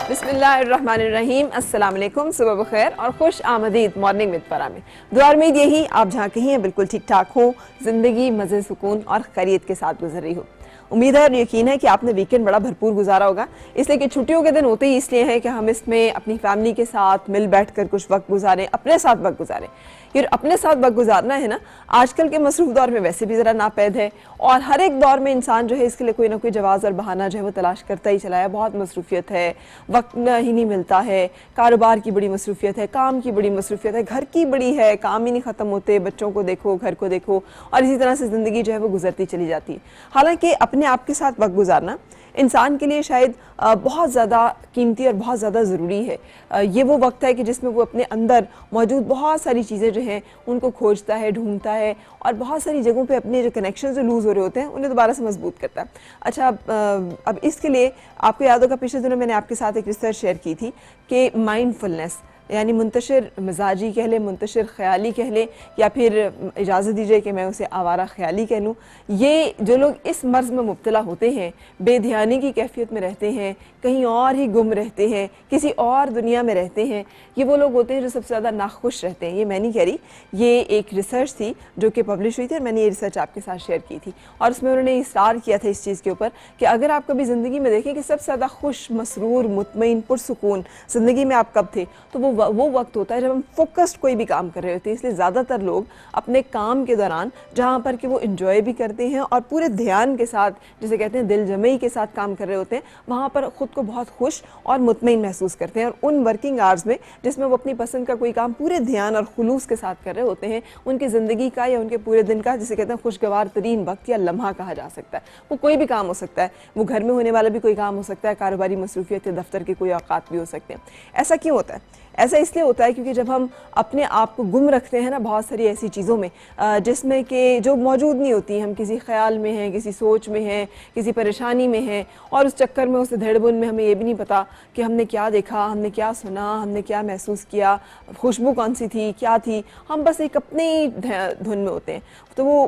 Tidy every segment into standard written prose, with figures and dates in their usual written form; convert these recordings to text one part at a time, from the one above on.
बिस्मिल्लाहिर्रहमानिर्रहीम, अस्सलाम वालेकुम, सुबह बखैर और खुश आमदीद मॉर्निंग विद फरा में। दुआ उम्मीद यही आप जहाँ कहीं हैं बिल्कुल ठीक ठाक हो, ज़िंदगी मज़े सुकून और खैरियत के साथ गुजर रही हो। उम्मीद है और यकीन है कि आपने वीकेंड बड़ा भरपूर गुजारा होगा, इसलिए कि छुट्टियों के दिन होते ही इसलिए हैं कि हम इसमें अपनी फैमिली के साथ मिल बैठ कर कुछ वक्त गुजारें, अपने साथ वक्त गुजारें। ये अपने साथ वक्त गुजारना है ना, आजकल के मसरूफ दौर में वैसे भी ज़रा नापैद है और हर एक दौर में इंसान जो है इसके लिए कोई ना कोई जवाज़ और बहाना जो है वो तलाश करता ही चला है। बहुत मसरूफियत है, वक्त ही नहीं मिलता है, कारोबार की बड़ी मसरूफियत है, काम की बड़ी मसरूफियत है, घर की बड़ी है, काम ही नहीं ख़त्म होते, बच्चों को देखो, घर को देखो और इसी तरह से ज़िंदगी जो है वो गुजरती चली जाती है। हालांकि अपने आप के साथ वक्त गुजारना इंसान के लिए शायद बहुत ज़्यादा कीमती और बहुत ज़्यादा ज़रूरी है। ये वो वक्त है कि जिसमें वो अपने अंदर मौजूद बहुत सारी चीज़ें जो हैं उनको खोजता है, ढूंढता है और बहुत सारी जगहों पे अपने जो कनेक्शन जो लूज़ हो रहे होते हैं उन्हें दोबारा से मजबूत करता है। अच्छा, अब इसके लिए आपको याद होगा पिछले दिनों मैंने आपके साथ एक रिसर्च शेयर की थी कि माइंडफुलनेस यानी मुंतशिर मिजाजी कह लें, मुंतशिर ख्याली कह लें, या फिर इजाज़त दीजिए कि मैं उसे आवारा ख्याली कह लूँ। ये जो लोग इस मर्ज़ में मुब्तला होते हैं, बेध्यानी की कैफियत में रहते हैं, कहीं और ही गुम रहते हैं, किसी और दुनिया में रहते हैं, ये वो लोग होते हैं जो सबसे ज़्यादा नाखुश रहते हैं। ये मैं नहीं कह रही, ये एक रिसर्च थी जो कि पब्लिश हुई थी और मैंने ये रिसर्च आपके साथ शेयर की थी और उसमें उन्होंने इस्तार किया था इस चीज़ के ऊपर कि अगर आप कभी ज़िंदगी में देखें कि सबसे ज़्यादा खुश, मसरूर, मुतमईन, पुरसुकून ज़िंदगी में आप कब थे, तो वो वक्त होता है जब हम फोकस्ड कोई भी काम कर रहे होते हैं। इसलिए ज़्यादातर लोग अपने काम के दौरान जहाँ पर कि वो इंजॉय भी करते हैं और पूरे ध्यान के साथ, जिसे कहते हैं दिल जमई के साथ काम कर रहे होते हैं, वहाँ पर ख़ुद को बहुत खुश और मुतमईन महसूस करते हैं। और उन वर्किंग आवर्स में जिसमें वो अपनी पसंद का कोई काम पूरे ध्यान और खुलूस के साथ कर रहे होते हैं, उनकी ज़िंदगी का या उनके पूरे दिन का जिसे कहते हैं खुशगवार तरीन वक्त या लम्हा कहा जा सकता है। वो कोई भी काम हो सकता है, वो घर में होने वाला भी कोई काम हो सकता है, कारोबारी मसरूफियत या दफ्तर के कोई औकात भी हो सकते हैं। ऐसा क्यों होता है? ऐसा इसलिए होता है क्योंकि जब हम अपने आप को गुम रखते हैं ना बहुत सारी ऐसी चीज़ों में जिसमें कि जो मौजूद नहीं होती, हम किसी ख्याल में हैं, किसी सोच में हैं, किसी परेशानी में हैं और उस चक्कर में, उस धड़बुन में हमें ये भी नहीं पता कि हमने क्या देखा, हमने क्या सुना, हमने क्या महसूस किया, खुशबू कौन सी थी, क्या थी, हम बस एक अपनी धुन में होते हैं। तो वो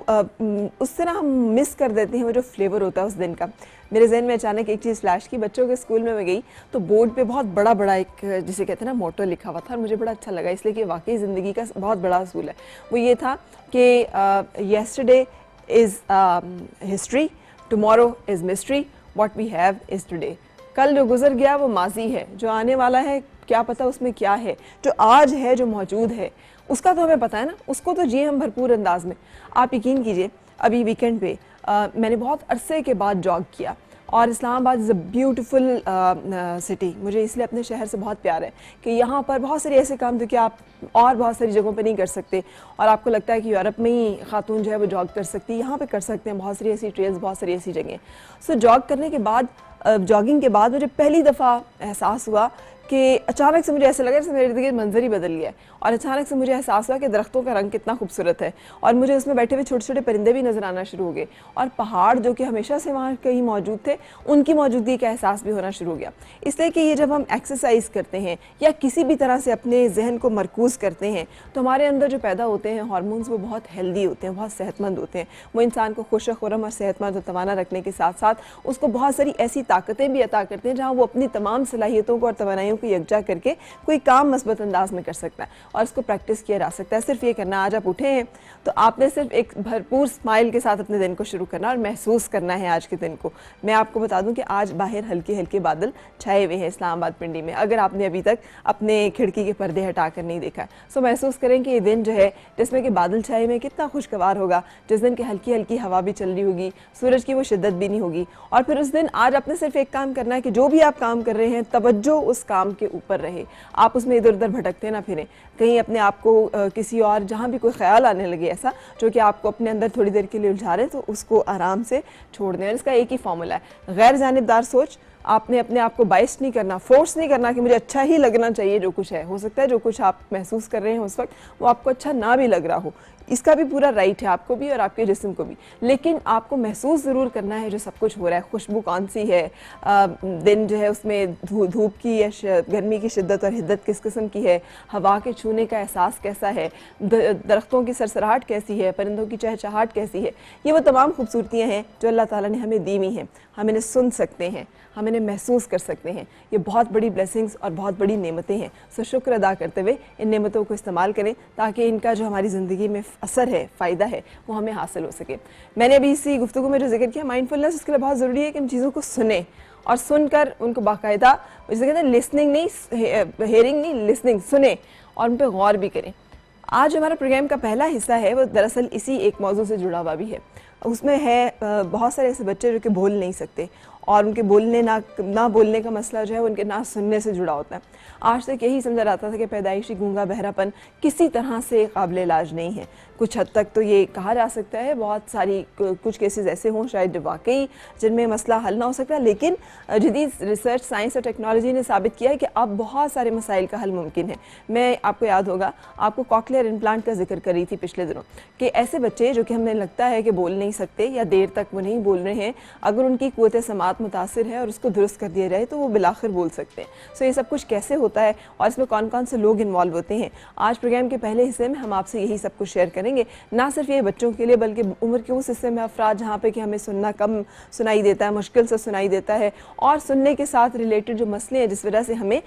उससे ना हम मिस कर देते हैं वो जो फ्लेवर होता है उस दिन का। मेरे जहन में अचानक एक चीज़ फ्लैश की, बच्चों के स्कूल में मैं गई तो बोर्ड पे बहुत बड़ा बड़ा एक जिसे कहते हैं ना मोटो लिखा हुआ था और मुझे बड़ा अच्छा लगा, इसलिए कि वाकई ज़िंदगी का बहुत बड़ा असूल है। वो ये था कि yesterday is history, tomorrow is mystery, what we have is today. कल जो गुजर गया वो माजी है, जो आने वाला है क्या पता उसमें क्या है, जो आज है, जो मौजूद है उसका तो हमें पता है ना, उसको तो जिए हम भरपूर अंदाज में। आप यकीन कीजिए अभी वीकेंड पे मैंने बहुत अरसे के बाद जॉग किया और Islamabad is a beautiful city. मुझे इसलिए अपने शहर से बहुत प्यार है कि यहाँ पर बहुत सारे ऐसे काम जो कि आप और बहुत सारी जगहों पे नहीं कर सकते और आपको लगता है कि यूरोप में ही खातून जो है वो जॉग कर सकती है, यहाँ पे कर सकते हैं। बहुत सारी ऐसी ट्रेल्स, बहुत सारी ऐसी जगह। सो जॉग करने के बाद, जॉगिंग के बाद मुझे पहली दफ़ा एहसास हुआ कि अचानक से मुझे ऐसा लगा जैसे मेरे इर्द-गिर्द मंजर ही बदल गया और अचानक से मुझे एहसास हुआ कि दरख्तों का रंग कितना खूबसूरत है और मुझे उसमें बैठे हुए छोटे छोटे परिंदे भी नज़र आना शुरू हो गए और पहाड़ जो कि हमेशा से वहाँ कहीं मौजूद थे उनकी मौजूदगी का एहसास भी होना शुरू हो गया। इसलिए कि ये जब हम एक्सरसाइज करते हैं या किसी भी तरह से अपने जहन को मरकूज़ करते हैं तो हमारे अंदर जो पैदा होते हैं हार्मोन्स वो बहुत हेल्दी होते हैं, बहुत सेहतमंद होते हैं। वो इंसान को खुश खुरम और सेहतमंद और तवाना रखने के साथ साथ उसको बहुत सारी ऐसी ताकतें भी अता करते हैं जहाँ वो अपनी तमाम सलाहियतों को और तवानाइयों को यकजा करके कोई काम मस्बत अंदाज में कर सकता है और इसको प्रैक्टिस किया जा सकता है। सिर्फ ये करना, आज आप उठे हैं तो आपने सिर्फ एक भरपूर स्माइल के साथ अपने दिन को शुरू करना और महसूस करना है आज के दिन को। मैं आपको बता दूं कि आज बाहर हल्के हल्के बादल छाए हुए हैं इस्लामाबाद पिंडी में, अगर आपने अभी तक अपने खिड़की के पर्दे हटा कर नहीं देखा। सो महसूस करें कि ये दिन जो है जिसमें कि बादल छाए हुए कितना खुशगवार होगा, जिस दिन की हल्की हल्की हवा भी चल रही होगी, सूरज की वो शिद्दत भी नहीं होगी। और फिर उस दिन आज आपने सिर्फ एक काम करना है कि जो भी आप काम कर रहे हैं तवज्जो उस काम के ऊपर रहे, आप उसमें इधर उधर भटकते ना फिरें, कहीं अपने आप को किसी और जहाँ भी कोई ख्याल आने लगे ऐसा जो कि आपको अपने अंदर थोड़ी देर के लिए उलझा रहे तो उसको आराम से छोड़ दें। और इसका एक ही फॉर्मूला है, गैर जानिबदार सोच। आपने अपने आप को बाइस नहीं करना, फोर्स नहीं करना कि मुझे अच्छा ही लगना चाहिए जो कुछ है। हो सकता है जो कुछ आप महसूस कर रहे हैं उस वक्त वो आपको अच्छा ना भी लग रहा हो, इसका भी पूरा राइट है आपको भी और आपके जिस्म को भी, लेकिन आपको महसूस ज़रूर करना है जो सब कुछ हो रहा है। खुशबू कौन सी है, दिन जो है उसमें धूप की या गर्मी की शिद्दत और हिद्दत किस किस्म की है, हवा के छूने का एहसास कैसा है, दरख्तों की सरसराहट कैसी है, परिंदों की चहचहाहट कैसी है, ये वो तमाम खूबसूरतियाँ हैं जो अल्लाह ताला ने हमें दी हुई हैं। हम इन्हें सुन सकते हैं, हम इन्हें महसूस कर सकते हैं। ये बहुत बड़ी ब्लेसिंग्स और बहुत बड़ी नेमतें हैं। सो शुक्र अदा करते हुए इन नेमतों को इस्तेमाल करें ताकि इनका जो हमारी ज़िंदगी में असर है, फ़ायदा है, वो हमें हासिल हो सके। मैंने अभी इसी गुफ्तगू में जो जिक्र किया माइंडफुलनेस, उसके लिए बहुत ज़रूरी है कि हम चीज़ों को सुने और सुनकर उनको बाकायदा, जैसे कहते हैं लिसनिंग नहीं, हेयरिंग नहीं, लिसनिंग, सुने और उन पर गौर भी करें। आज हमारा प्रोग्राम का पहला हिस्सा है वो दरअसल इसी एक मौजू से जुड़ा हुआ भी है। उसमें है बहुत सारे ऐसे बच्चे जो कि बोल नहीं सकते और उनके बोलने ना बोलने का मसला जो है उनके ना सुनने से जुड़ा होता है। आज तक यही समझा जाता था कि पैदाइशी गूंगा बहरापन किसी तरह से काबिल इलाज नहीं है। कुछ हद तक तो ये कहा जा सकता है, बहुत सारी कुछ केसेस ऐसे हों शायद वाकई जिनमें मसला हल ना हो सकता, लेकिन जदीद रिसर्च, साइंस और टेक्नोलॉजी ने साबित किया है कि अब बहुत सारे मसाइल का हल मुमकिन है। मैं आपको याद होगा, आपको कॉकलियर इम्प्लांट का जिक्र करी थी पिछले दिनों कि ऐसे बच्चे जो कि हमें लगता है कि बोल नहीं सकते या देर तक वो नहीं बोल रहे हैं, अगर उनकी क़ुव्वत समात मुतासिर है और उसको दुरुस्त कर दिया जाए तो वो बिलाखिर बोल सकते हैं। सो ये सब कुछ कैसे होता है और इसमें कौन कौन से लोग इन्वॉल्व होते हैं, आज प्रोग्राम के पहले हिस्से में हम आपसे यही सब कुछ शेयर करेंगे। ना सिर्फ ये बच्चों के लिए बल्कि उम्र के उस हिस्से में अफराद जहाँ पे कि हमें सुनना कम सुनाई देता है, मुश्किल से सुनाई देता है, और सुनने के साथ रिलेटेड जो मसले हैं जिस वजह से हमें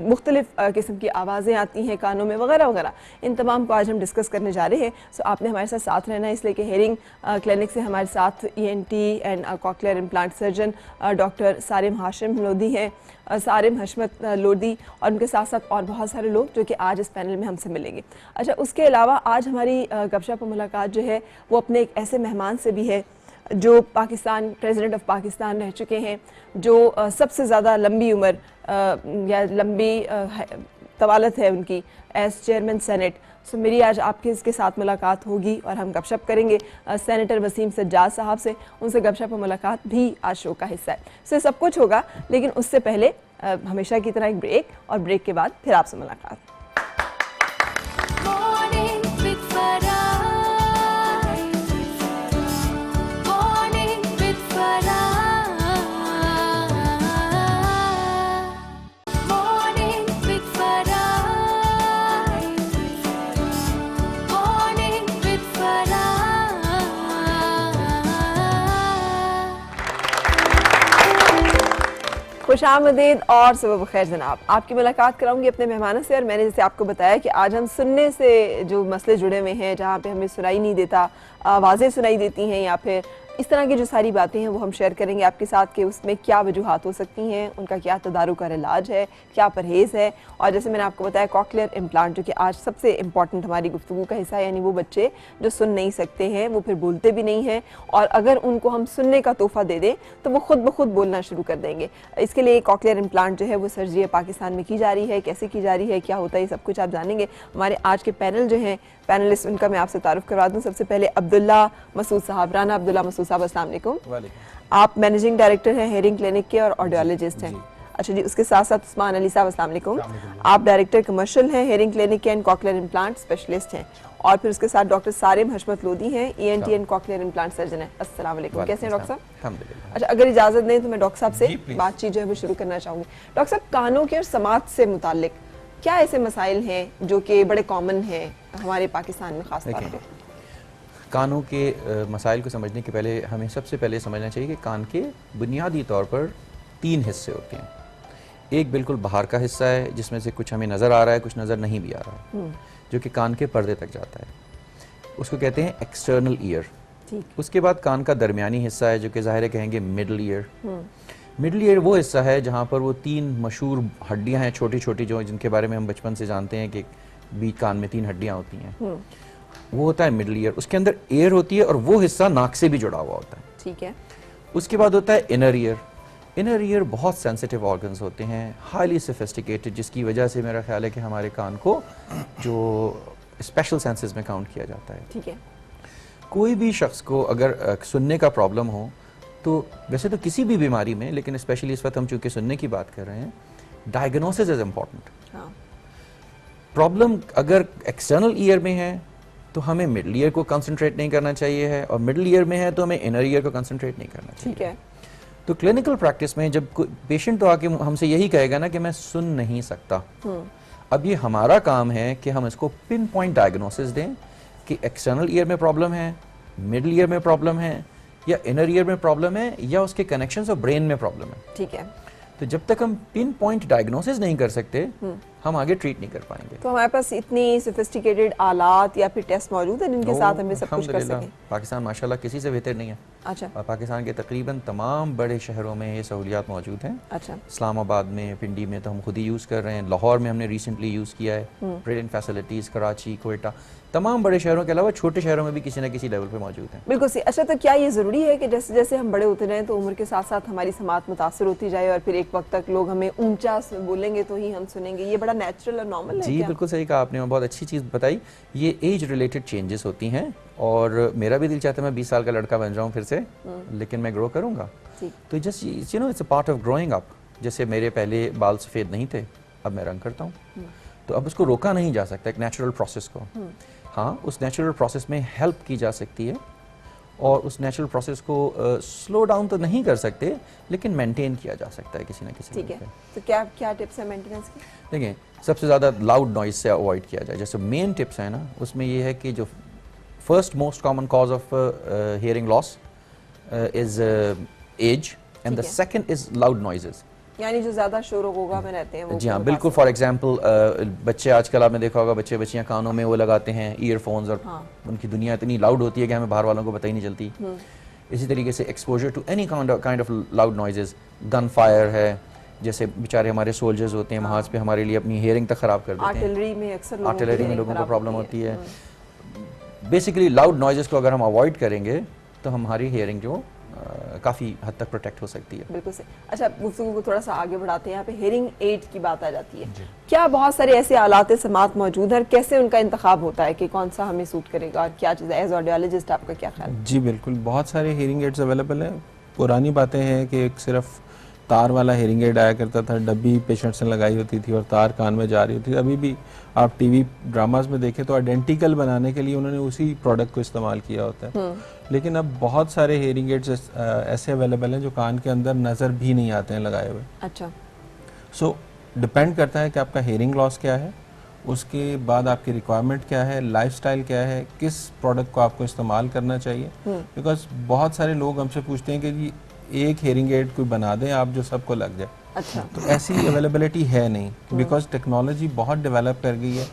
मुख्तलिफ किस्म की आवाज़ें आती हैं कानों में वगैरह वगैरह, इन तमाम को आज हम डिस्कस करने जा रहे हैं। सो आपने हमारे साथ रहना है, इसलिए कि हेयरिंग क्लिनिक से हमारे साथ ENT and cochlear implant surgeon doctor Sarim Hashim Lodhi हैं, सारिम हशमत लोधी, और उनके साथ साथ और बहुत सारे लोग जो कि आज इस पैनल में हमसे मिलेंगे। अच्छा, उसके अलावा आज हमारी गपशप मुलाकात जो है वो अपने एक ऐसे मेहमान से भी है जो पाकिस्तान, प्रेसिडेंट ऑफ पाकिस्तान रह चुके हैं, जो सबसे ज़्यादा लंबी उम्र या लंबी तवालत है उनकी एज चेयरमैन सेनेट। सो मेरी आज आपके इसके साथ मुलाकात होगी और हम गपशप करेंगे सेनेटर वसीम सज्जाद साहब से। उनसे गपशप और मुलाकात भी आज शो का हिस्सा है। सो सब कुछ होगा, लेकिन उससे पहले हमेशा की तरह एक ब्रेक, और ब्रेक के बाद फिर आपसे मुलाकात। खुशामदीद और सुबह बखैर जनाब। आपकी मुलाकात कराऊंगी अपने मेहमानों से, और मैंने जैसे आपको बताया कि आज हम सुनने से जो मसले जुड़े हुए हैं, जहाँ पे हमें सुनाई नहीं देता, आवाज़ें सुनाई देती हैं या फिर इस तरह की जो सारी बातें हैं वो हम शेयर करेंगे आपके साथ कि उसमें क्या वजूहात हो सकती हैं, उनका क्या तदारुक और इलाज है, क्या परहेज़ है। और जैसे मैंने आपको बताया कॉकलियर इम्प्लांट जो कि आज सबसे इम्पॉर्टेंट हमारी गुफ्तगू का हिस्सा है, यानी वो बच्चे जो सुन नहीं सकते हैं, वो फिर बोलते भी नहीं हैं, और अगर उनको हम सुनने का तोहफ़ा दे दें तो वो खुद ब खुद बोलना शुरू कर देंगे। इसके लिए कॉकलियर इम्प्लांट जो है वो सर्जरी पाकिस्तान में की जा रही है, कैसे की जा रही है, क्या होता है, ये सब कुछ आप जानेंगे। हमारे आज के पैनल जो हैं, पैनलिस्ट, उनका मैं आपसे तारुफ करवा दूं। सबसे पहले अब्दुल्ला मसूद साहब, राना अब्दुल्ला मसूद साहब, अस्सलाम वालेकुम। आप मैनेजिंग डायरेक्टर हैं हेयरिंग क्लिनिक के और ऑडियोलॉजिस्ट हैं। अच्छा जी, उसके साथ साथ उस्मान अली साहब, अस्सलाम वालेकुम। आप डायरेक्टर कमर्शियल हैं हेयरिंग क्लिनिक के एंड कॉकलियर इम्प्लांट स्पेशलिस्ट हैं। और फिर उसके साथ डॉक्टर सारिम हशमत लोधी हैं, ENT and cochlear implant surgeon हैं। अस्सलाम वालेकुम, कैसे हैं डॉक्टर साहब? अच्छा, अगर इजाजत दें तो मैं डॉक्टर साहब से बातचीत जो है वो शुरू करना चाहूँगी। डॉक्टर साहब, कानों के और समात से मुताल्लिक क्या ऐसे मसाइल हैं जो कि बड़े कॉमन हैं हमारे पाकिस्तान में खास तौर पे? कानों के मसाइल को समझने के पहले हमें सबसे पहले समझना चाहिए कि कान के बुनियादी तौर पर 3 हिस्से होते हैं। एक बिल्कुल बाहर का हिस्सा है जिसमें से कुछ हमें नज़र आ रहा है, कुछ नज़र नहीं भी आ रहा है, जो कि कान के पर्दे तक जाता है, उसको कहते हैं एक्सटर्नल ईयर। उसके बाद कान का दरमियानी हिस्सा है जो कि ज़ाहिर है कहेंगे मिडल ईयर। मिडल ईयर वो हिस्सा है जहाँ पर वो 3 मशहूर हड्डियाँ हैं छोटी छोटी, जो जिनके बारे में हम बचपन से जानते हैं कि बीच कान में 3 हड्डियाँ होती हैं, वो होता है मिडल ईयर। उसके अंदर एयर होती है और वो हिस्सा नाक से भी जुड़ा हुआ होता है। ठीक है। उसके बाद होता है इनर ईयर। इनर ईयर बहुत सेंसिटिव ऑर्गन्स होते हैं, हाईली सोफिस्टिकेटेड, जिसकी वजह से मेरा ख्याल है कि हमारे कान को जो स्पेशल सेंसेस में काउंट किया जाता है। ठीक है। कोई भी शख्स को अगर सुनने का प्रॉब्लम हो तो वैसे तो किसी भी बीमारी में, लेकिन स्पेशली इस वक्त हम चूंकि सुनने की बात कर रहे हैं, डायग्नोसिस इज इम्पॉर्टेंट। प्रॉब्लम अगर एक्सटर्नल ईयर में है तो हमें मिडल ईयर को कंसंट्रेट नहीं करना चाहिए है, और मिडल ईयर में है तो हमें इनर ईयर को कंसंट्रेट नहीं करना चाहिए। ठीक है। तो क्लिनिकल प्रैक्टिस में जब पेशेंट तो आके हमसे यही कहेगा ना कि मैं सुन नहीं सकता, अब ये हमारा काम है कि हम इसको पिन पॉइंट डायग्नोसिस दें कि एक्सटर्नल ईयर में प्रॉब्लम है, मिडल ईयर में प्रॉब्लम है, या इनर ईयर में प्रॉब्लम है, या उसके कनेक्शंस और ब्रेन में प्रॉब्लम है। ठीक है। तो जब तक हम पिन पॉइंट डायग्नोसिस नहीं कर सकते हम आगे ट्रीट नहीं कर पाएंगे। तो हमारे पास इतनी सोफिस्टिकेटेड आलात या फिर टेस्ट मौजूद है जिनके साथ हमें सब कुछ कर अल्हम्दुलिल्लाह, सकें? पाकिस्तान माशाल्लाह किसी से बेहतर नहीं है। अच्छा और पाकिस्तान के तकरीबन तमाम बड़े शहरों में ये सहूलियात मौजूद हैं। अच्छा। इस्लामाबाद में, पिंडी में तो हम खुद ही यूज़ कर रहे हैं, लाहौर में हमने रिसेंटली यूज़ किया है, ब्रिलियंट फैसिलिटीज़, कराची, कोयटा, तमाम बड़े शहरों के अलावा छोटे शहरों में भी किसी न किसी लेवल पे मौजूद हैं। बिल्कुल सही। अच्छा, तो क्या ये ज़रूरी है कि जैसे जैसे हम बड़े होते रहें तो उम्र के साथ साथ हमारी समात मुतासर होती जाए और फिर एक वक्त तक लोग हमें ऊंचा बोलेंगे तो ही हम सुनेंगे? ये बड़ा नेचुरल और नॉर्मल है जी क्या? बिल्कुल सही कहा आपने, बहुत अच्छी चीज़ बताई। ये एज रिलेटेड चेंजेस होती हैं, और मेरा भी दिल चाहता है मैं 20 साल का लड़का बन जाऊं फिर से, लेकिन मैं ग्रो करूंगा। ठीक। तो just you know it's a part of growing up. जैसे मेरे पहले बाल सफ़ेद नहीं थे, अब मैं रंग करता हूँ, तो अब उसको रोका नहीं जा सकता, एक नेचुरल प्रोसेस को। हाँ, उस नेचुरल प्रोसेस में हेल्प की जा सकती है, और उस नेचुरल प्रोसेस को स्लो डाउन तो नहीं कर सकते, लेकिन मेंटेन किया जा सकता है किसी ना किसी ठीक है। लेवल तो क्या क्या टिप्स है मेंटेनेंस की? पे। देखिए, सबसे ज़्यादा लाउड नॉइज से अवॉइड किया जाए। जैसे मेन टिप्स है ना, उसमें ये है कि जो first most common cause of hearing loss is age, and the ठीक है। Second is loud noises. यानी जो ज्यादा शोर गुगा में रहते हैं वो जी हाँ, को बिल्कुल। मुतासर- फॉर एग्जांपल बच्चे आजकल आपने देखा होगा, बच्चे बच्चियाँ कानों में वो लगाते हैं ईयरफोन्स, और हाँ। उनकी दुनिया इतनी लाउड होती है कि हमें बाहर वालों को पता ही नहीं चलती। इसी तरीके से exposure to any kind of loud noises, gun fire है, जैसे बेचारे हमारे सोल्जर्स होते हैं वहाँ पे हमारे लिए अपनी हियरिंग तक खराब कर देते हैं। आर्टिलरी में अक्सर लोगों की आर्टिलरी में hearing लोगों को खराब प्रॉब्लम होती है। बेसिकली लाउड नॉइजेस को अगर हम अवॉइड करेंगे तो हमारी हियरिंग जो काफ़ी हद तक प्रोटेक्ट हो सकती है। बिल्कुल सही। अच्छा, गुफ्तगू को थोड़ा सा आगे बढ़ाते हैं। यहाँ पे हेयरिंग एड की बात आ जाती है। क्या बहुत सारे ऐसे आलात समात मौजूद हैं, कैसे उनका इंतखाब होता है कि कौन सा हमें सूट करेगा, और क्या चीज़ है? एज ऑडियोलॉजिस्ट आपका क्या ख्याल है? जी बिल्कुल, बहुत सारे हेयरिंग एड्स अवेलेबल हैं। पुरानी बातें हैं कि एक सिर्फ तार वाला हेयरिंग एड आया करता था, डब्बी पेशेंट्स ने लगाई होती थी और तार कान में जा रही होती थी। अभी भी आप टीवी ड्रामास में देखें तो आइडेंटिकल बनाने के लिए उन्होंने उसी प्रोडक्ट को इस्तेमाल किया होता है। लेकिन अब बहुत सारे हेयरिंग एड्स ऐसे अवेलेबल हैं जो कान के अंदर नज़र भी नहीं आते हैं लगाए हुए। अच्छा। सो डिपेंड करता है कि आपका हेयरिंग लॉस क्या है, उसके बाद आपकी रिक्वायरमेंट क्या है, लाइफस्टाइल क्या है, किस प्रोडक्ट को आपको इस्तेमाल करना चाहिए। बिकॉज बहुत सारे लोग हमसे पूछते हैं कि जी एक हेयरिंग एड कोई बना दें आप जो सबको लग जाए। अच्छा। तो ऐसी अवेलेबिलिटी है नहीं, बिकॉज टेक्नोलॉजी बहुत डेवलप कर गई है।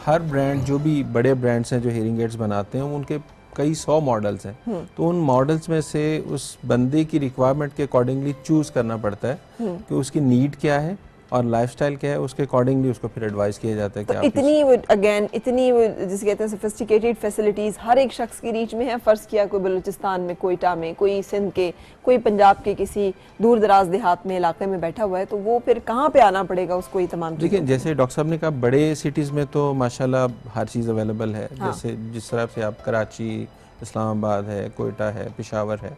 हर ब्रांड, जो भी बड़े ब्रांड्स हैं जो हेयरिंग एड्स बनाते हैं, उनके कई 100 मॉडल्स हैं। तो उन मॉडल्स में से उस बंदे की रिक्वायरमेंट के अकॉर्डिंगली चूज करना पड़ता है कि उसकी नीड क्या है और लाइफस्टाइल क्या है, उसके अकॉर्डिंगली उसको फिर एडवाइस किया जाता है कि तो आप इतनी जिसे कहते हैं सोफिस्टिकेटेड फैसिलिटीज हर एक शख्स की रीच में है। फर्ज किया कोई बलूचिस्तान में, कोयटा में, कोई सिंध के, कोई पंजाब के किसी दूर दराज देहात में इलाके में बैठा हुआ है, तो वो फिर कहाँ पे आना पड़ेगा उसको? ये तमाम देखिए, जैसे डॉक्टर साहब ने कहा, बड़े सिटीज़ में तो माशाल्लाह हर चीज़ अवेलेबल है। हाँ। जैसे जिस तरह से आप कराची, इस्लामाबाद है, कोयटा है, पेशावर है,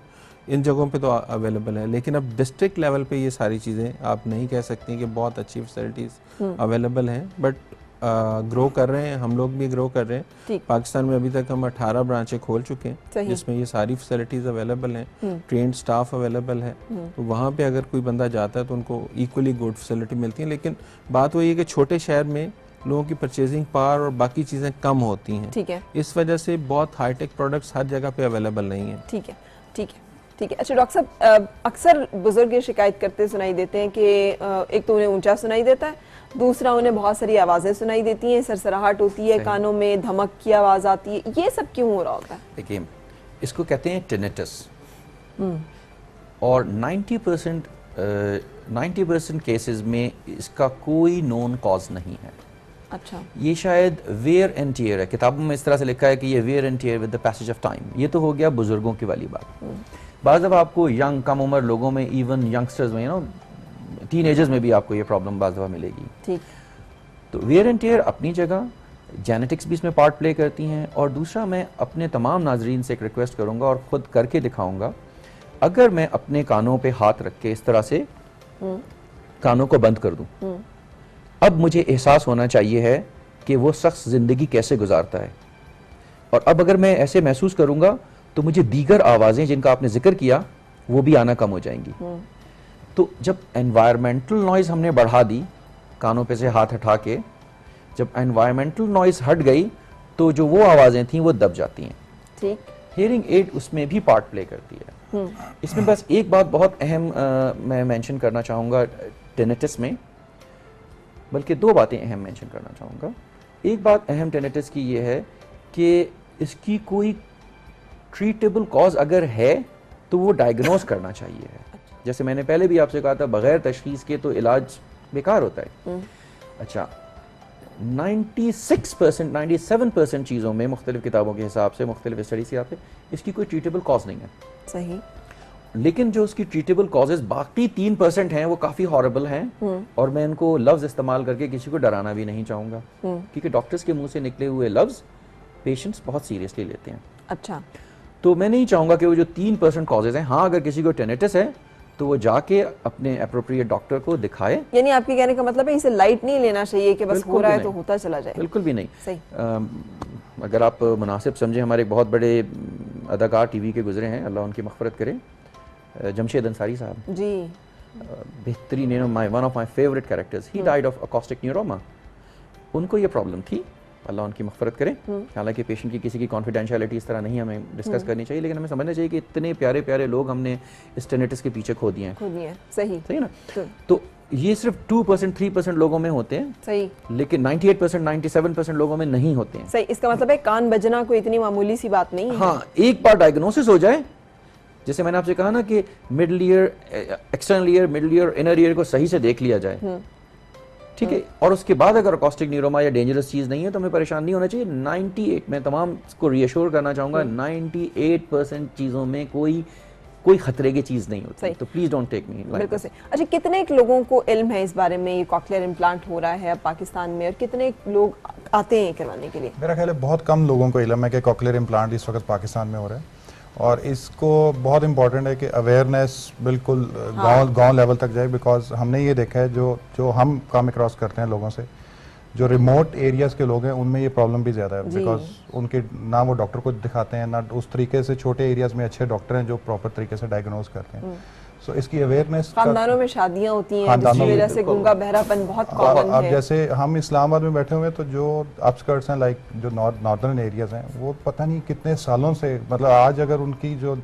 इन जगहों पे तो अवेलेबल है। लेकिन अब डिस्ट्रिक्ट लेवल पे ये सारी चीज़ें आप नहीं कह सकती कि बहुत अच्छी फैसिलिटीज़ अवेलेबल हैं, बट ग्रो कर रहे हैं, हम लोग भी ग्रो कर रहे हैं। ठीक। पाकिस्तान में अभी तक हम 18 ब्रांचें खोल चुके हैं सही। जिसमें ये सारी फैसिलिटीज़ अवेलेबल हैं, ट्रेंड स्टाफ अवेलेबल है। तो वहाँ पे अगर कोई बंदा जाता है तो उनको इक्वली गुड फैसिलिटी मिलती है। लेकिन बात वही है कि छोटे शहर में लोगों की परचेजिंग पावर और बाकी चीज़ें कम होती हैं। ठीक है। इस वजह से बहुत हाईटेक प्रोडक्ट्स हर जगह पे अवेलेबल नहीं है। ठीक है, ठीक है, ठीक है। अच्छा डॉक्टर साहब, अक्सर बुजुर्ग ये शिकायत करते सुनाई देते हैं कि एक तो उन्हें ऊंचा सुनाई देता है, दूसरा उन्हें बहुत सारी आवाज़ें सुनाई देती हैं, सरसराहट होती है, कानों में धमक की आवाज़ आती है। ये सब क्यों हो रहा होता है? देखिए, इसको कहते हैं टिनिटस, और 90% केसेस में इसका कोई नोन कॉज नहीं है। अच्छा। ये शायद वेयर एंड टियर है। किताबों में इस तरह से लिखा है कि ये wear and tear with the passage of time. ये तो हो गया बुजुर्गों की वाली बात। बाज़ दफ़ा आपको यंग, कम उम्र लोगों में, इवन यंगस्टर्स में, टीनेजर्स में भी आपको ये प्रॉब्लम बाज़ दफ़ा मिलेगी। ठीक। तो वेयर एंड टियर अपनी जगह, जेनेटिक्स भी इसमें पार्ट प्ले करती हैं। और दूसरा, मैं अपने तमाम नाजरीन से एक रिक्वेस्ट करूँगा और ख़ुद करके दिखाऊँगा, अगर मैं अपने कानों पे हाथ रख के इस तरह से कानों को बंद कर दूँ, अब मुझे एहसास होना चाहिए है कि वो शख्स ज़िंदगी कैसे गुजारता है। और अब अगर मैं ऐसे महसूस करूंगा तो मुझे दीगर आवाजें जिनका आपने जिक्र किया वो भी आना कम हो जाएंगी। तो जब एनवायरमेंटल नॉइज हमने बढ़ा दी, कानों पे से हाथ हटा के, जब एनवायरमेंटल नॉइज हट गई तो जो वो आवाजें थी वो दब जाती हैं। ठीक। हियरिंग एड उसमें भी पार्ट प्ले करती है। इसमें बस एक बात बहुत अहम मैं मेंशन करना चाहूँगा टेनिटस में, बल्कि दो बातें अहम मेंशन करना चाहूँगा। एक बात अहम टेनिटस की ये है कि इसकी कोई ट्रीटेबल कॉज अगर है तो वो डायग्नोज करना चाहिए है। जैसे मैंने पहले भी आपसे कहा था, बगैर तशखीस के तो इलाज बेकार होता है। अच्छा, 96% 97% चीज़ों में मुख्तलिफ किताबों के हिसाब से, मुख्तलिफ स्टडी से आते, इसकी कोई ट्रीटेबल कॉज नहीं है। सही। लेकिन जो उसकी ट्रीटेबल कॉजेज बाकी 3% हैं वो काफ़ी हॉरेबल हैं, और मैं इनको लफ्ज़ इस्तेमाल करके किसी को डराना भी नहीं चाहूँगा, क्योंकि डॉक्टर्स के मुंह से निकले हुए लफ्ज़ पेशेंट्स बहुत सीरियसली लेते हैं। अच्छा। तो मैं नहीं चाहूँगा कि वो जो 3% कॉजेज हैं, हाँ अगर किसी को टेनिटस है तो वो जाके अपने अप्रोप्रिएट डॉक्टर को दिखाए। यानी आपके कहने का मतलब है इसे लाइट नहीं लेना चाहिए कि बस हो रहा है तो होता चला जाए। बिल्कुल भी नहीं। सही। अगर आप मुनासिब समझे, हमारे एक बहुत बड़े अदाकार टीवी के गुजरे हैं, अल्लाह उनकी मग़फ़िरत करे, जमशेद अंसारी साहब जी, बेहतरीन, one of my favourite characters, he died of acoustic neuroma. उनको ये प्रॉब्लम थी, अल्लाह उनकी मग़फ़िरत करे। हालांकि पेशेंट की किसी की कॉन्फिडेंशियलिटी इस तरह नहीं हमें डिस्कस करनी चाहिए, लेकिन हमें समझना चाहिए कि इतने प्यारे प्यारे लोग हमने इस टेनिटस के पीछे खो दिए हैं। सही। सही ना। तो ये सिर्फ 2% 3% लोगों में होते हैं। सही। लेकिन 98% 97% लोगों में नहीं होते हैं। सही। इसका मतलब है कान बजना कोई इतनी मामूली सी बात नहीं है। हाँ, एक बार डायग्नोसिस हो जाए, जैसे मैंने आपसे कहा ना कि middle ear, external ear, middle ear, inner ear को सही से देख लिया जाए, ठीक है, और उसके बाद अगर अकॉस्टिक न्यूरोमा या डेंजरस चीज नहीं है तो हमें परेशान नहीं होना चाहिए। 98, मैं तमाम को रिएश्योर करना चाहूंगा, 98% चीजों में कोई खतरे की चीज नहीं होती। तो प्लीज डोंट टेक मी। बिल्कुल सही। अच्छा, कितने लोगों को इल्म है इस बारे में, ये कॉक्लियर इम्प्लांट हो रहा है अब पाकिस्तान में, और कितने लोग आते हैं करवाने के लिए? मेरा ख्याल है बहुत कम लोगों को इल्म है कि कॉक्लियर इम्प्लांट इस वक्त पाकिस्तान में हो रहा है, और इसको बहुत इंपॉर्टेंट है कि अवेयरनेस बिल्कुल गांव लेवल तक जाए। बिकॉज हमने ये देखा है, जो हम काम क्रॉस करते हैं लोगों से, जो रिमोट एरियाज के लोग हैं उनमें ये प्रॉब्लम भी ज़्यादा है। बिकॉज उनके ना वो डॉक्टर को दिखाते हैं, ना उस तरीके से छोटे एरियाज में अच्छे डॉक्टर हैं जो प्रॉपर तरीके से डायग्नोज करते हैं। सो इसकी अवेयरनेस, खानदानों में शादियां होती हैं जिसकी वजह से गूंगा बहरापन बहुत कॉमन है। अब जैसे हम इस्लामाबाद में बैठे हुए हैं, तो जो आउटस्कर्ट्स हैं, लाइक जो नॉर्दर्न एरियाज हैं, वो पता नहीं कितने सालों से, मतलब आज अगर उनकी जो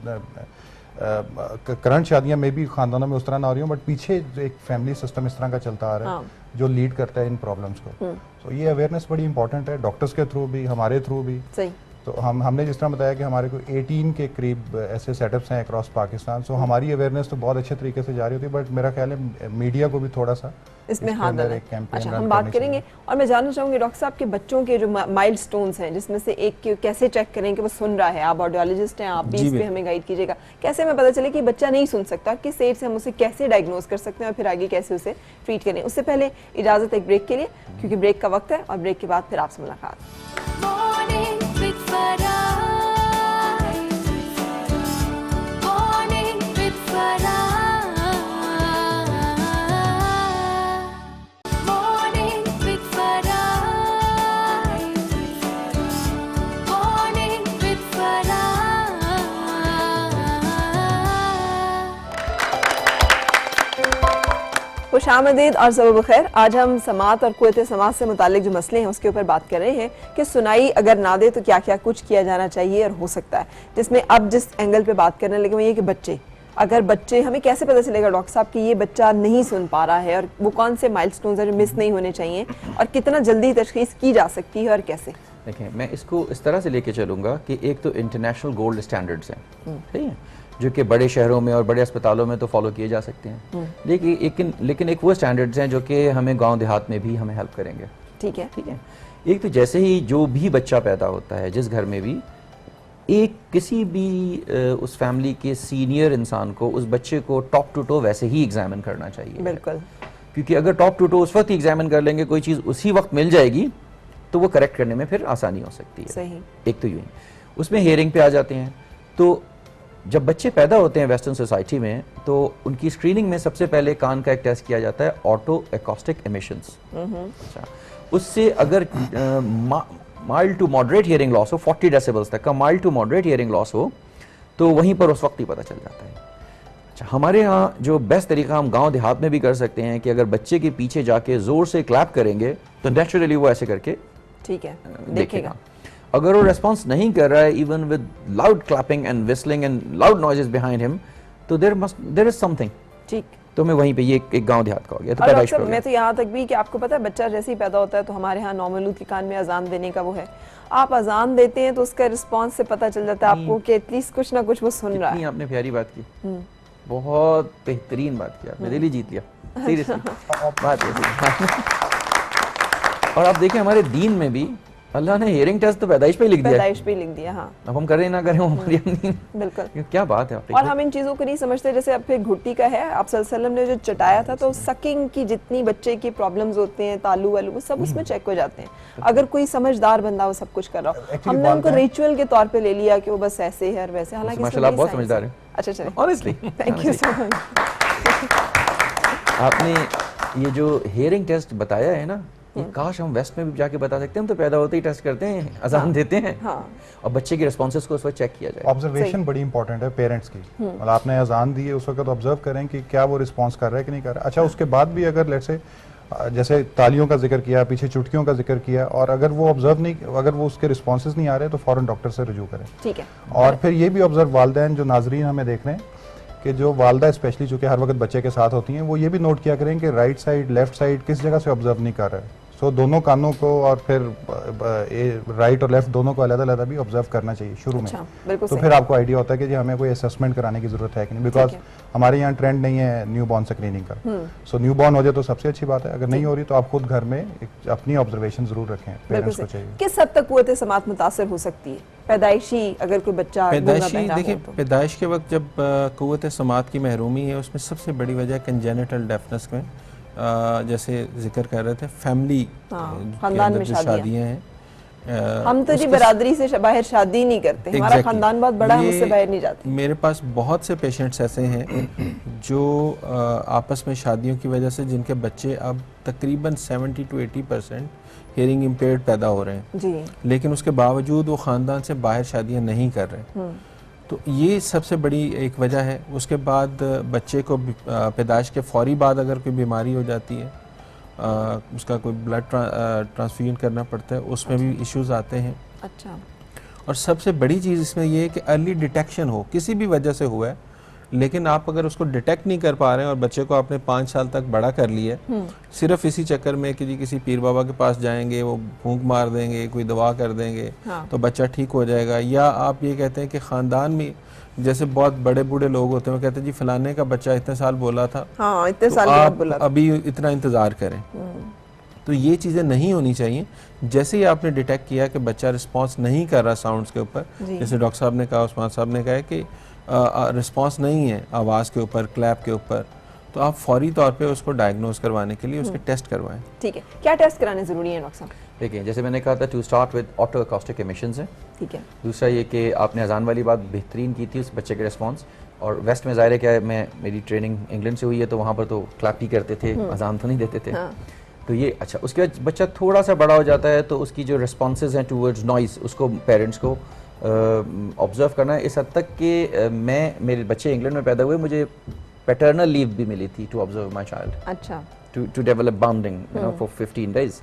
करंट शादियां में भी खानदानों में उस तरह ना हो रही हो, बट पीछे जो एक फैमिली सिस्टम इस तरह का चलता आ रहा है जो लीड करता है इन प्रॉब्लम्स को। तो ये अवेयरनेस बड़ी इंपॉर्टेंट है, डॉक्टर्स के थ्रू भी, हमारे थ्रू भी। सही। तो हमने जिस तरह बताया कि हमारे को 18 के करीब ऐसे सेटअप्स हैं अक्रॉस पाकिस्तान। सो हमारी अवेयरनेस तो बहुत अच्छे तरीके से जारी होती है, बट मेरा ख्याल है मीडिया को भी थोड़ा सा इसमें हाथ डालना है। अच्छा, हम बात करेंगे, और मैं जानना चाहूंगी डॉक्टर साहब के बच्चों के जो माइलस्टोन्स हैं, जिसमें से एक के कैसे चेक करें कि वो सुन रहा है? आप ऑडियोलॉजिस्ट हैं, आप भी इस पे हमें गाइड कीजिएगा। कैसे हमें पता चले कि बच्चा नहीं सुन सकता, किस एज से हम उसे कैसे डायग्नोज कर सकते हैं और फिर आगे कैसे उसे ट्रीट करें? उससे पहले इजाजत एक ब्रेक के लिए, क्योंकि ब्रेक का वक्त है, और ब्रेक के बाद फिर आपसे मुलाकात। खुशामदीद और सबब खैर। आज हम समात और कुव्वत समात से मुतालिक जो मसले हैं उसके ऊपर बात कर रहे हैं कि सुनाई अगर ना दे तो क्या क्या कुछ किया जाना चाहिए और हो सकता है। जिसमें अब जिस एंगल पे बात करने लगे वो ये कि बच्चे हमें कैसे पता चलेगा डॉक्टर साहब कि ये बच्चा नहीं सुन पा रहा है, और वो कौन से माइलस्टोन्स हैं जो मिस नहीं होने चाहिए, और कितना जल्दी तशखीस की जा सकती है और कैसे? देखें, मैं इसको इस तरह से लेके चलूँगा कि एक तो इंटरनेशनल गोल्ड स्टैंडर्ड्स हैं, ठीक है, जो कि बड़े शहरों में और बड़े अस्पतालों में तो फॉलो किए जा सकते हैं, लेकिन एक वो स्टैंडर्ड्स हैं जो कि हमें गांव देहात में भी हमें हेल्प करेंगे। ठीक है। एक तो जैसे ही जो भी बच्चा पैदा होता है जिस घर में भी, एक किसी भी उस फैमिली के सीनियर इंसान को उस बच्चे को टॉप टू टो वैसे ही एग्जामिन करना चाहिए। बिल्कुल। क्योंकि अगर टॉप टू टो उस वक्त एग्जामिन कर लेंगे, कोई चीज़ उसी वक्त मिल जाएगी, तो वो करेक्ट करने में फिर आसानी हो सकती है। सही। एक तो यूँ उसमें हेयरिंग पे आ जाते हैं। तो जब बच्चे पैदा होते हैं वेस्टर्न सोसाइटी में, तो उनकी स्क्रीनिंग में सबसे पहले कान का एक टेस्ट किया जाता है, ऑटो एकॉस्टिक एमिशंस। अच्छा, उससे अगर mild to moderate hearing loss हो, 40 डेसिबल्स तक का mild to moderate hearing loss हो, तो वहीं पर उस वक्त ही पता चल जाता है। अच्छा, हमारे यहाँ जो बेस्ट तरीका हम गांव देहात में भी कर सकते हैं कि अगर बच्चे के पीछे जाके जोर से क्लैप करेंगे तो नेचुरली वो ऐसे करके ठीक है, देखेगा। अगर वो रेस्पॉन्स नहीं कर रहा है even with loud clapping and whistling and loud noises behind him, तो देयर इज समथिंग। ठीक। तो मैं वहीं पे ये एक गांव देहात का हो गया, तो और पैदाइश डॉक्टर पे हो मैं गया। तो यहाँ तक भी कि आपको पता है बच्चा जैसे ही पैदा होता है तो हमारे यहाँ नौमौलूद के कान में अजान देने का वो है, आप अजान देते हैं तो उसका रिस्पांस से पता चल जाता है आपको कि एटलीस्ट कुछ ना कुछ वो सुन रहा कितनी है। आपने प्यारी बात की, बहुत बेहतरीन बात की आपने, दिल ही जीत लिया सीरियसली। बात है। और आप देखें हमारे दीन में भी अल्लाह ने हियरिंग टेस्ट तो पैदाइश पे ही लिख दिया है। पैदाइश पे ही लिख दिया। हाँ अब हम करें ना करें वो हमारी अपनी बिल्कुल। क्या बात है। और हम इन चीज़ों को नहीं समझते, जैसे अब फिर घुट्टी का है, आप सल्लल्लाहु अलैहि वसल्लम ने जो चटाया था तो सकिंग की जितनी बच्चे की प्रॉब्लम्स होते हैं, तालू वालू, वो सब उसमें चेक हो जाते हैं। अगर कोई समझदार बंदा वो सब कुछ कर रहा हो, Actually हमने उनको बात है- रिचुअल के तौर पे ले लिया कि वो बस ऐसे है और वैसे, हालांकि माशाल्लाह आप बहुत समझदार हैं। अच्छा चलिए, honestly thank you so much. आपने ये जो हियरिंग टेस्ट बताया है ना, ये काश हम वेस्ट में भी जाके बता सकते हैं। हम तो पैदा होते ही टेस्ट करते हैं, अजान देते हैं, हाँ। और बच्चे के रिस्पॉन्सेस को उस वक्त चेक किया जाए। ऑब्जर्वेशन बड़ी इंपॉर्टेंट है पेरेंट्स की। मतलब आपने अजान दी है उस वक्त ऑब्जर्व करें कि क्या वो रिस्पॉन्स कर रहा है कि नहीं कर रहा है। अच्छा, उसके बाद भी अगर लेट्स से जैसे तालियों का जिक्र किया, पीछे चुटकियों का जिक्र किया, और अगर वो ऑब्जर्व नहीं, अगर वो उसके रिस्पॉन्सेज नहीं आ रहे तो फौरन डॉक्टर से रुजू करें। ठीक है। और फिर ये भी ऑब्जर्व वालदैन जो नाजरीन हमें देख रहे हैं कि जो वालदा स्पेशली चूंकि हर वक्त बच्चे के साथ होती हैं, वो ये भी नोट किया करें कि राइट साइड लेफ्ट साइड किस जगह से ऑब्जर्व नहीं कर रहे हैं। सो दोनों कानों को और फिर राइट और लेफ्ट दोनों को अलग-अलग भी ऑब्जर्व करना चाहिए शुरू में। अच्छा, बिल्कुल तो सही। फिर आपको आइडिया होता है कि जी हमें कोई असेसमेंट कराने की जरूरत है कि नहीं, बिकॉज हमारे यहाँ ट्रेंड नहीं है न्यू बॉर्न स्क्रीनिंग का। सो न्यू बॉर्न हो जाए तो सबसे अच्छी बात है, अगर नहीं हो रही तो आप खुद घर में एक अपनी ऑब्जर्वेशन जरूर रखें, बिल्कुल पेरेंट्स को सही। चाहिए। किस हद तक कुव्वत समात मुतासर हो सकती है पैदाइशी, अगर कोई बच्चा गूंगा पैदाइशी बहरा देखिए, हो तो? पैदाइश के वक्त जब क़ुव्वत समात की महरूमी है, उसमें सबसे बड़ी वजह कंजेनिटल डेफनेस में जैसे जिक्र कर रहे थे फैमिली खानदान में शादियाँ हैं। हम तो जी बरादरी से बाहर शादी नहीं करते, हमारा Exactly. खानदान बहुत बड़ा है, ये मुझसे बाहर नहीं जाते। मेरे पास बहुत से पेशेंट्स ऐसे हैं जो आपस में शादियों की वजह से जिनके बच्चे अब तकरीबन 70 to 80% हियरिंग इम्पेयर्ड पैदा हो रहे हैं जी। लेकिन उसके बावजूद वो ख़ानदान से बाहर शादियां नहीं कर रहे। तो ये सबसे बड़ी एक वजह है। उसके बाद बच्चे को पैदाइश के फौरी बाद अगर कोई बीमारी हो जाती है, उसका कोई ब्लड ट्रांसफ्यूजन करना पड़ता है, उसमें भी इश्यूज आते हैं। अच्छा। और सबसे बड़ी चीज़ इसमें ये है कि अर्ली डिटेक्शन हो, किसी भी वजह से हुआ है लेकिन आप अगर उसको डिटेक्ट नहीं कर पा रहे हैं और बच्चे को आपने 5 साल तक बड़ा कर लिया है सिर्फ इसी चक्कर में कि जी किसी पीर बाबा के पास जाएंगे, वो फूंक मार देंगे, कोई दवा कर देंगे तो बच्चा ठीक हो जाएगा, या आप ये कहते हैं कि ख़ानदान में जैसे बहुत बड़े बूढ़े लोग होते हैं, वो कहते हैं जी फलाने का बच्चा इतने साल बोला था, हाँ, इतने तो साल बाद आप बोला था। अभी इतना इंतज़ार करें। तो ये चीज़ें नहीं होनी चाहिए। जैसे ही आपने डिटेक्ट किया कि बच्चा रिस्पांस नहीं कर रहा साउंड्स के ऊपर, जैसे डॉक्टर साहब ने कहा, उस्मान साहब ने कहा कि रिस्पांस नहीं है आवाज़ के ऊपर, क्लैप के ऊपर, तो आप फौरी तौर पे उसको डायग्नोज करवाने के लिए उसके टेस्ट करवाएं। ठीक है, क्या टेस्ट कराने ज़रूरी है डॉक्टर साहब? देखिए, जैसे मैंने कहा था, to start with oto acoustic emissions है। ठीक है। दूसरा ये कि आपने अजान वाली बात बेहतरीन की थी, उस बच्चे के रिस्पांस। और वेस्ट में ज़ाहिर है क्या है, मेरी ट्रेनिंग इंग्लैंड से हुई है, तो वहाँ पर तो क्लैप ही करते थे, अजान तो नहीं देते थे। तो ये अच्छा, उसके बाद बच्चा थोड़ा सा बड़ा हो जाता है तो उसकी जो रिस्पॉन्सेज हैं टूवर्ड्स नॉइज़, उसको पेरेंट्स को ऑब्जर्व करना है। इस हद तक कि मेरे बच्चे इंग्लैंड में पैदा हुए, मुझे पैटर्नल लीव भी मिली थी टू ऑब्जर्व माई चाइल्ड, अच्छा, to develop bonding for 15 days.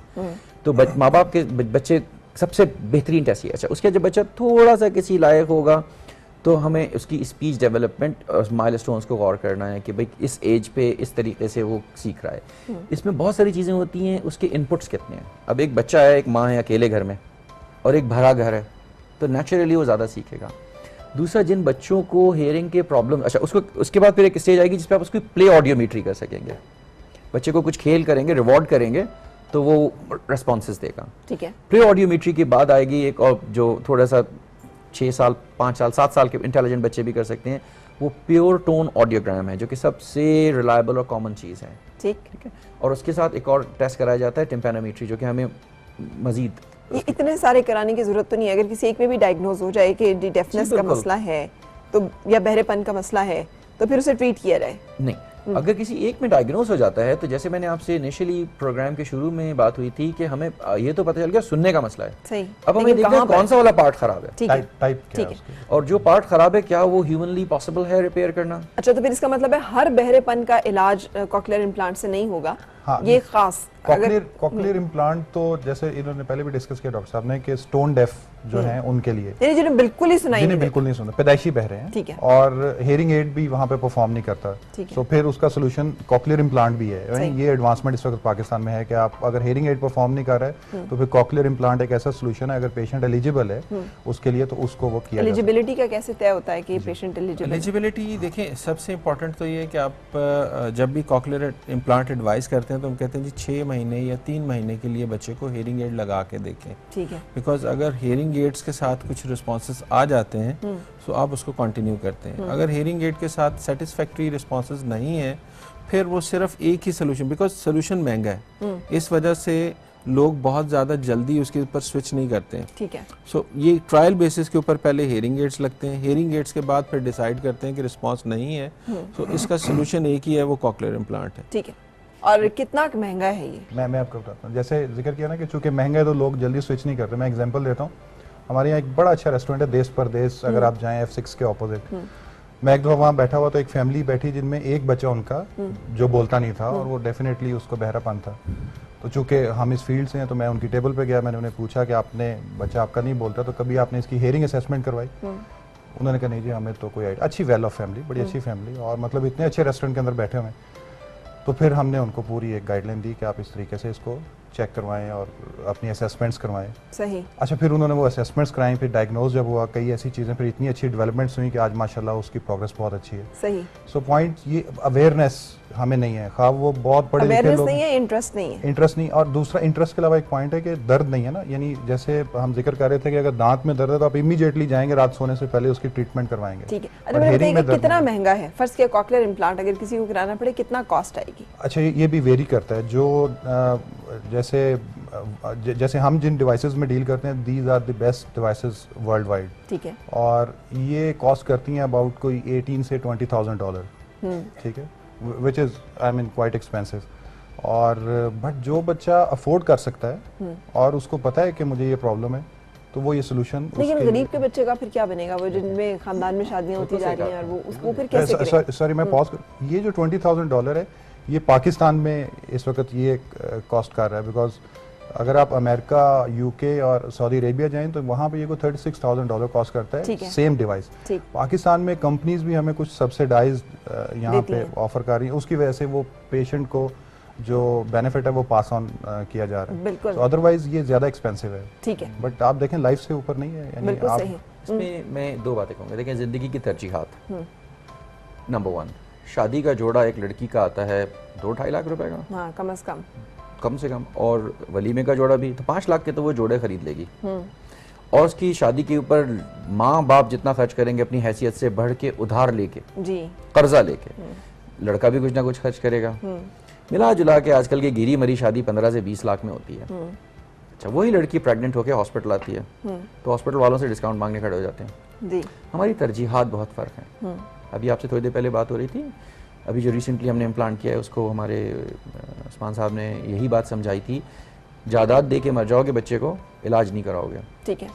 तो माँ बाप के बच्चे सबसे बेहतरीन टेस्ट। अच्छा, उसके जब बच्चा थोड़ा सा किसी लायक होगा तो हमें उसकी स्पीच डेवलपमेंट और माइलस्टोन्स को गौर करना है कि भाई इस एज पे इस तरीके से वो सीख रहा है। इसमें बहुत सारी चीज़ें होती हैं, उसके इनपुट्स कितने हैं। अब एक बच्चा है, एक माँ है अकेले घर में, और एक भरा घर है, तो नेचुरली वो ज़्यादा सीखेगा। दूसरा, जिन बच्चों को हेयरिंग के प्रॉब्लम, अच्छा उसको उसके बाद फिर एक स्टेज आएगी जिस पर आप उसकी प्ले ऑडियोमीट्री कर सकेंगे। बच्चे को कुछ खेल करेंगे, रिवॉर्ड करेंगे, तो वो रेस्पॉन्सेज देगा। ठीक है। प्ले ऑडियोमीट्री के बाद आएगी एक और, जो थोड़ा सा 6 साल, 5 साल, 7 साल के इंटेलिजेंट बच्चे भी कर सकते हैं। वो प्योर टोन ऑडियोग्राम है, जो कि सबसे रिलायबल और कॉमन चीज़ है। ठीक है। और उसके साथ एक और टेस्ट कराया जाता है, टिम्पैनोमीट्री, जो कि हमें मजीद, ये इतने सारे कराने की जरूरत तो नहीं है। अगर किसी एक में भी डायग्नोज हो जाए कि डेफनेस का मसला है तो, या बहरेपन का मसला है, तो फिर उसे ट्रीट किया जाए। नहीं, अगर किसी एक में डायग्नोस हो जाता है, तो जैसे मैंने आपसे इनिशियली प्रोग्राम के शुरू में बात हुई थी कि हमें ये तो पता चल गया सुनने का मसला है, सही, अब हमें लेकिन देखना है कहाँ पर? कौन सा वाला पार्ट खराब है, ठीक है, टाइप क्या ठीक है है। उसकी। और जो पार्ट खराब है क्या वो ह्यूमनली पॉसिबल है रिपेयर करना। अच्छा, तो फिर इसका मतलब है हर बहरेपन का इलाज कॉकलियर इम्प्लांट से नहीं होगा। हाँ, ये खास कॉकलियर इम्प्लांट तो जैसे इन्होंने पहले भी डिस्कस किया डॉक्टर साहब ने कि स्टोन डेफ जो हैं उनके लिए, यानी जिन्हें बिल्कुल ही सुनाई जिन्हें नहीं बिल्कुल नहीं सुनते, पैदाइशी बहरे हैं, ठीक है। और हेयरिंग एड भी वहाँ पे परफॉर्म नहीं करता, ठीक है। तो फिर उसका सोल्यूशन कॉकलियर इम्प्लांट भी है। सही। ये एडवांसमेंट इस वक्त पाकिस्तान में है कि आप अगर हेयरिंग एड परफॉर्म नहीं कर रहे तो फिर कॉकलियर इम्प्लांट एक ऐसा सोल्यूशन है, अगर पेशेंट एलिजिबल है उसके लिए तो उसको वो किया जाता है। एलिजिबिलिटी का कैसे तय होता है कि पेशेंट एलिजिबल? एलिजिबिलिटी देखें, सबसे इंपॉर्टेंट तो ये है कि आप जब भी कॉकलियर इम्प्लांट एडवाइस करते हैं तो हम कहते हैं जी 6 महीने या 3 महीने के लिए बच्चे को हेयरिंग एड लगा के देखें, ठीक है। बिकॉज अगर हेयरिंग एड्स के साथ कुछ रिस्पॉन्सेज आ जाते हैं तो आप उसको कंटिन्यू करते हैं। अगर हेयरिंग एड के साथ सेटिस्फैक्ट्री रिस्पॉन्सेज नहीं है फिर वो सिर्फ एक ही सोल्यूशन, बिकॉज सोल्यूशन महंगा है, इस वजह से लोग बहुत ज़्यादा जल्दी उसके ऊपर स्विच नहीं करते हैं। ठीक है। सो ये ट्रायल बेसिस के ऊपर पहले हेयरिंग एड्स लगते हैं, हेयरिंग एड्स के बाद फिर डिसाइड करते हैं कि रिस्पांस नहीं है, तो इसका सोल्यूशन एक ही है, वो कॉकलियर इम्प्लांट है। ठीक है। और कितना महंगा है ये? मैं आपको बताता हूँ, जैसे जिक्र किया ना कि चूंकि महंगा है तो लोग जल्दी स्विच नहीं करते। मैं एग्जांपल देता हूँ, हमारे यहाँ एक बड़ा अच्छा रेस्टोरेंट है देश परदेश, अगर आप जाएं F6 के ऑपोजिट, मैं एक दो वहाँ बैठा हुआ तो एक फैमिली बैठी जिनमें एक बच्चा उनका जो बोलता नहीं था और वो डेफिनेटली उसको बहरापन था। तो चूंकि हम इस फील्ड से हैं तो मैं उनकी टेबल पे गया, मैंने उन्हें पूछा कि आपने बच्चा आपका नहीं बोलता तो कभी आपने इसकी हेयरिंग असेसमेंट करवाई? उन्होंने कहा नहीं जी हमें तो कोई आइडिया। अच्छी वेल ऑफ फैमिली, बड़ी अच्छी फैमिली, और मतलब इतने अच्छे रेस्टोरेंट के अंदर बैठे हुए हैं। तो फिर हमने उनको पूरी एक गाइडलाइन दी कि आप इस तरीके से इसको चेक करवाएं और अपनी असेसमेंट्स करवाएं। सही। अच्छा, फिर उन्होंने वो असेसमेंट्स कराई, फिर डायग्नोज जब हुआ, कई ऐसी चीज़ें, फिर इतनी अच्छी डेवलपमेंट्स हुई कि आज माशाल्लाह उसकी प्रोग्रेस बहुत अच्छी है। सही। सो पॉइंट ये अवेयरनेस हमें नहीं है, खा वो बहुत पढ़े लिखे अवेयरनेस लोग, नहीं है, इंटरेस्ट नहीं है। इंटरेस्ट नहीं। और दूसरा इंटरेस्ट के अलावा एक पॉइंट है कि दर्द नहीं है ना, यानी जैसे हम जिक्र कर रहे थे कि अगर दांत में दर्द है तो आप इमीडिएटली जाएंगे रात सोने से पहले उसकी ट्रीटमेंट करवाएंगे। ठीक है। और अच्छा, मुझे hearing में बताइए दर्द कितना नहीं। महंगा है? फर्स्ट किया कॉकलियर इम्प्लांट अगर किसी को कराना पड़े कितना कॉस्ट आएगी? अच्छा, ये भी वेरी करता है। जो जैसे हम जिन डिवाइसेस में डील करते हैं, these are the best devices worldwide, ठीक है। और ये कॉस्ट करती हैं अबाउट कोई 18 से $20,000, ठीक है, which is I mean quite expensive. और बट जो बच्चा अफोर्ड कर सकता है और उसको पता है कि मुझे ये प्रॉब्लम है, तो वो ये सोल्यूशन। लेकिन गरीब के बच्चे का फिर क्या बनेगा? वो जिनमें खानदान में शादियां होती जा रही हैं और वो उसको फिर कैसे करें? सॉरी मैं पॉज कर, ये जो $20,000 है ये पाकिस्तान में इस वक्त ये कॉस्ट कर रहा है, बिकॉज अगर आप अमेरिका, यूके और सऊदी अरेबिया जाएं तो वहाँ पे ये को $36,000 कॉस्ट करता है सेम डिवाइस। पाकिस्तान में कंपनीज भी हमें कुछ सब्सिडाइज यहाँ पे ऑफर कर रही है, उसकी वजह से वो पेशेंट को जो बेनिफिट है वो पास ऑन किया जा रहा है। बिल्कुल। तो अदरवाइज ये ज्यादा एक्सपेंसिव है। ठीक है। बट आप देखें लाइफ से ऊपर नहीं है, यानी बिल्कुल आप सही। इसमें मैं दो बातें कहूँगा। देखें, ज़िंदगी की तरजीहात, नंबर 1, शादी का जोड़ा एक लड़की का आता है 2-2.5 लाख रुपए का, हाँ, कम से कम, और वलीमे का जोड़ा भी तो 5 लाख के तो वो जोड़े खरीद लेगी। और उसकी शादी के ऊपर माँ बाप जितना खर्च करेंगे अपनी हैसियत से बढ़ के, उधार लेके, जी, कर्जा लेके, लड़का भी कुछ ना कुछ खर्च करेगा। मिला जुला के आजकल की गिरी मरी शादी 15 से 20 लाख में होती है। अच्छा, वही लड़की प्रेग्नेंट होकर हॉस्पिटल आती है तो हॉस्पिटल वालों से डिस्काउंट मांगने खड़े हो जाते हैं। जी। हमारी तरजीहात बहुत फ़र्क है। अभी आपसे थोड़ी देर पहले बात हो रही थी, अभी जो रिसेंटली हमने इम्प्लांट किया है उसको हमारे उस्मान साहब ने यही बात समझाई थी, जायदाद दे के मर जाओगे बच्चे को, इलाज नहीं कराओगे। ठीक है।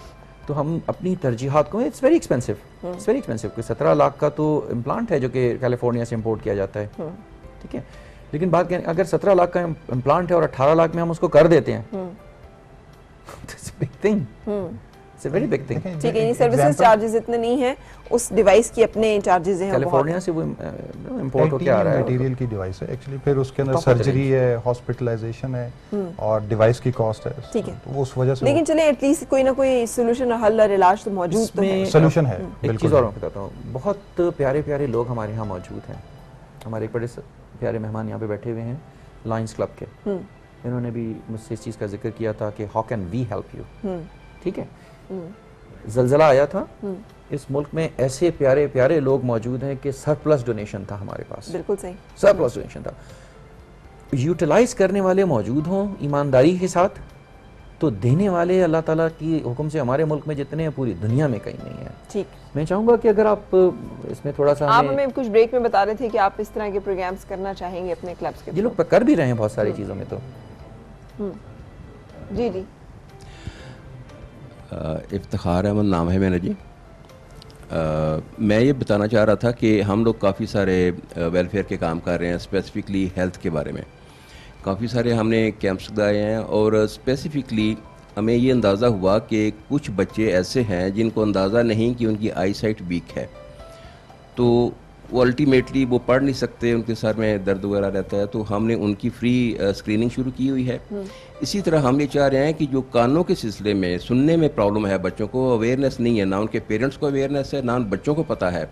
तो हम अपनी तरजीहात को, it's very expensive, it's very expensive. कोई 17 लाख का तो इम्प्लांट है जो कि कैलिफोर्निया से इम्पोर्ट किया जाता है, ठीक है। लेकिन बात करें, अगर 17 लाख का इम्प्लांट है और 18 लाख में हम उसको कर देते हैं, it's big thing, it's a very big thing. ठीक है। सर्विसेज चार्जेस इतने नहीं है, उस डिवाइस की अपने चार्जेस हैं। कैलिफोर्निया से वो इंपोर्ट होकर आ रहा है, मटेरियल की डिवाइस है एक्चुअली, फिर उसके अंदर सर्जरी है, हॉस्पिटलाइजेशन है और डिवाइस की कॉस्ट है। ठीक है। तो उस वजह से, लेकिन चले एटलीस्ट कोई ना कोई सोल्यूशन, हल और इलाज तो मौजूद तो है। सोल्यूशन है। एक चीज़ और मैं बताता हूँ, बहुत प्यारे प्यारे लोग हमारे यहाँ मौजूद हैं। हमारे एक बड़े प्यारे मेहमान यहाँ पे बैठे हुए हैं लायंस क्लब के, इन्होंने भी मुझसे इस चीज़ का जिक्र किया था कि how can we help you. ठीक है, ज़लज़ला आया था, इस मुल्क में ऐसे प्यारे प्यारे लोग मौजूद हैं कि सरप्लस डोनेशन था हमारे पास। बिल्कुल सही, सरप्लस डोनेशन था। यूटिलाइज करने वाले मौजूद हों ईमानदारी के साथ, तो देने वाले अल्लाह ताला की हुक्म से हमारे मुल्क में जितने हैं पूरी दुनिया में कहीं नहीं है। ठीक, मैं चाहूँगा कि अगर आप इसमें थोड़ा सा आप हमें कुछ ब्रेक में बता रहे थे कि आप इस तरह के प्रोग्राम्स करना चाहेंगे अपने क्लब्स के ये लोग कर भी रहे हैं बहुत सारी चीज़ों में। तो जी जी इफ्तिखार अहमद नाम है मेरा जी। मैं ये बताना चाह रहा था कि हम लोग काफ़ी सारे वेलफेयर के काम कर रहे हैं, स्पेसिफिकली हेल्थ के बारे में काफ़ी सारे हमने कैंप्स लगाए हैं और स्पेसिफिकली हमें ये अंदाज़ा हुआ कि कुछ बच्चे ऐसे हैं जिनको अंदाज़ा नहीं कि उनकी आई साइट वीक है, तो वो अल्टीमेटली वो पढ़ नहीं सकते, उनके सर में दर्द वगैरह रहता है, तो हमने उनकी फ्री स्क्रीनिंग शुरू की हुई है। इसी तरह हम ये चाह रहे हैं कि जो कानों के सिलसिले में सुनने में प्रॉब्लम है, बच्चों को अवेयरनेस नहीं है, ना उनके पेरेंट्स को अवेयरनेस है, ना उन बच्चों को पता है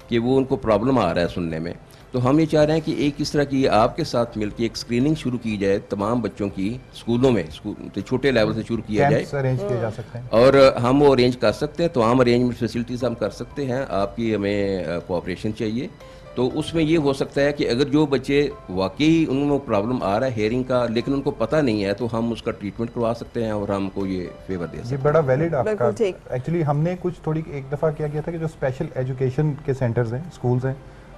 कि वो उनको प्रॉब्लम आ रहा है सुनने में, तो हम ये चाह रहे हैं कि एक इस तरह की आपके साथ मिलकर एक स्क्रीनिंग शुरू की जाए तमाम बच्चों की स्कूलों में, तो छोटे लेवल से शुरू किया जाए अरेंज किए जा सकते हैं और हम वो अरेंज कर सकते हैं, तो हम अरेंजमेंट फैसिलिटीज़ हम कर सकते हैं, आपकी हमें कोऑपरेशन चाहिए। तो उसमें ये हो सकता है कि अगर जो बच्चे वाकई उनको प्रॉब्लम आ रहा है हेयरिंग का लेकिन उनको पता नहीं है, तो हम उसका ट्रीटमेंट करवा सकते हैं और हमको ये फेवर दे सकते ये बड़ा वैलिड आपका। बिल्कुल ठीक। एक्चुअली हमने कुछ थोड़ी एक दफ़ा क्या किया था कि जो स्पेशल एजुकेशन के सेंटर्स हैं, स्कूल्स हैं,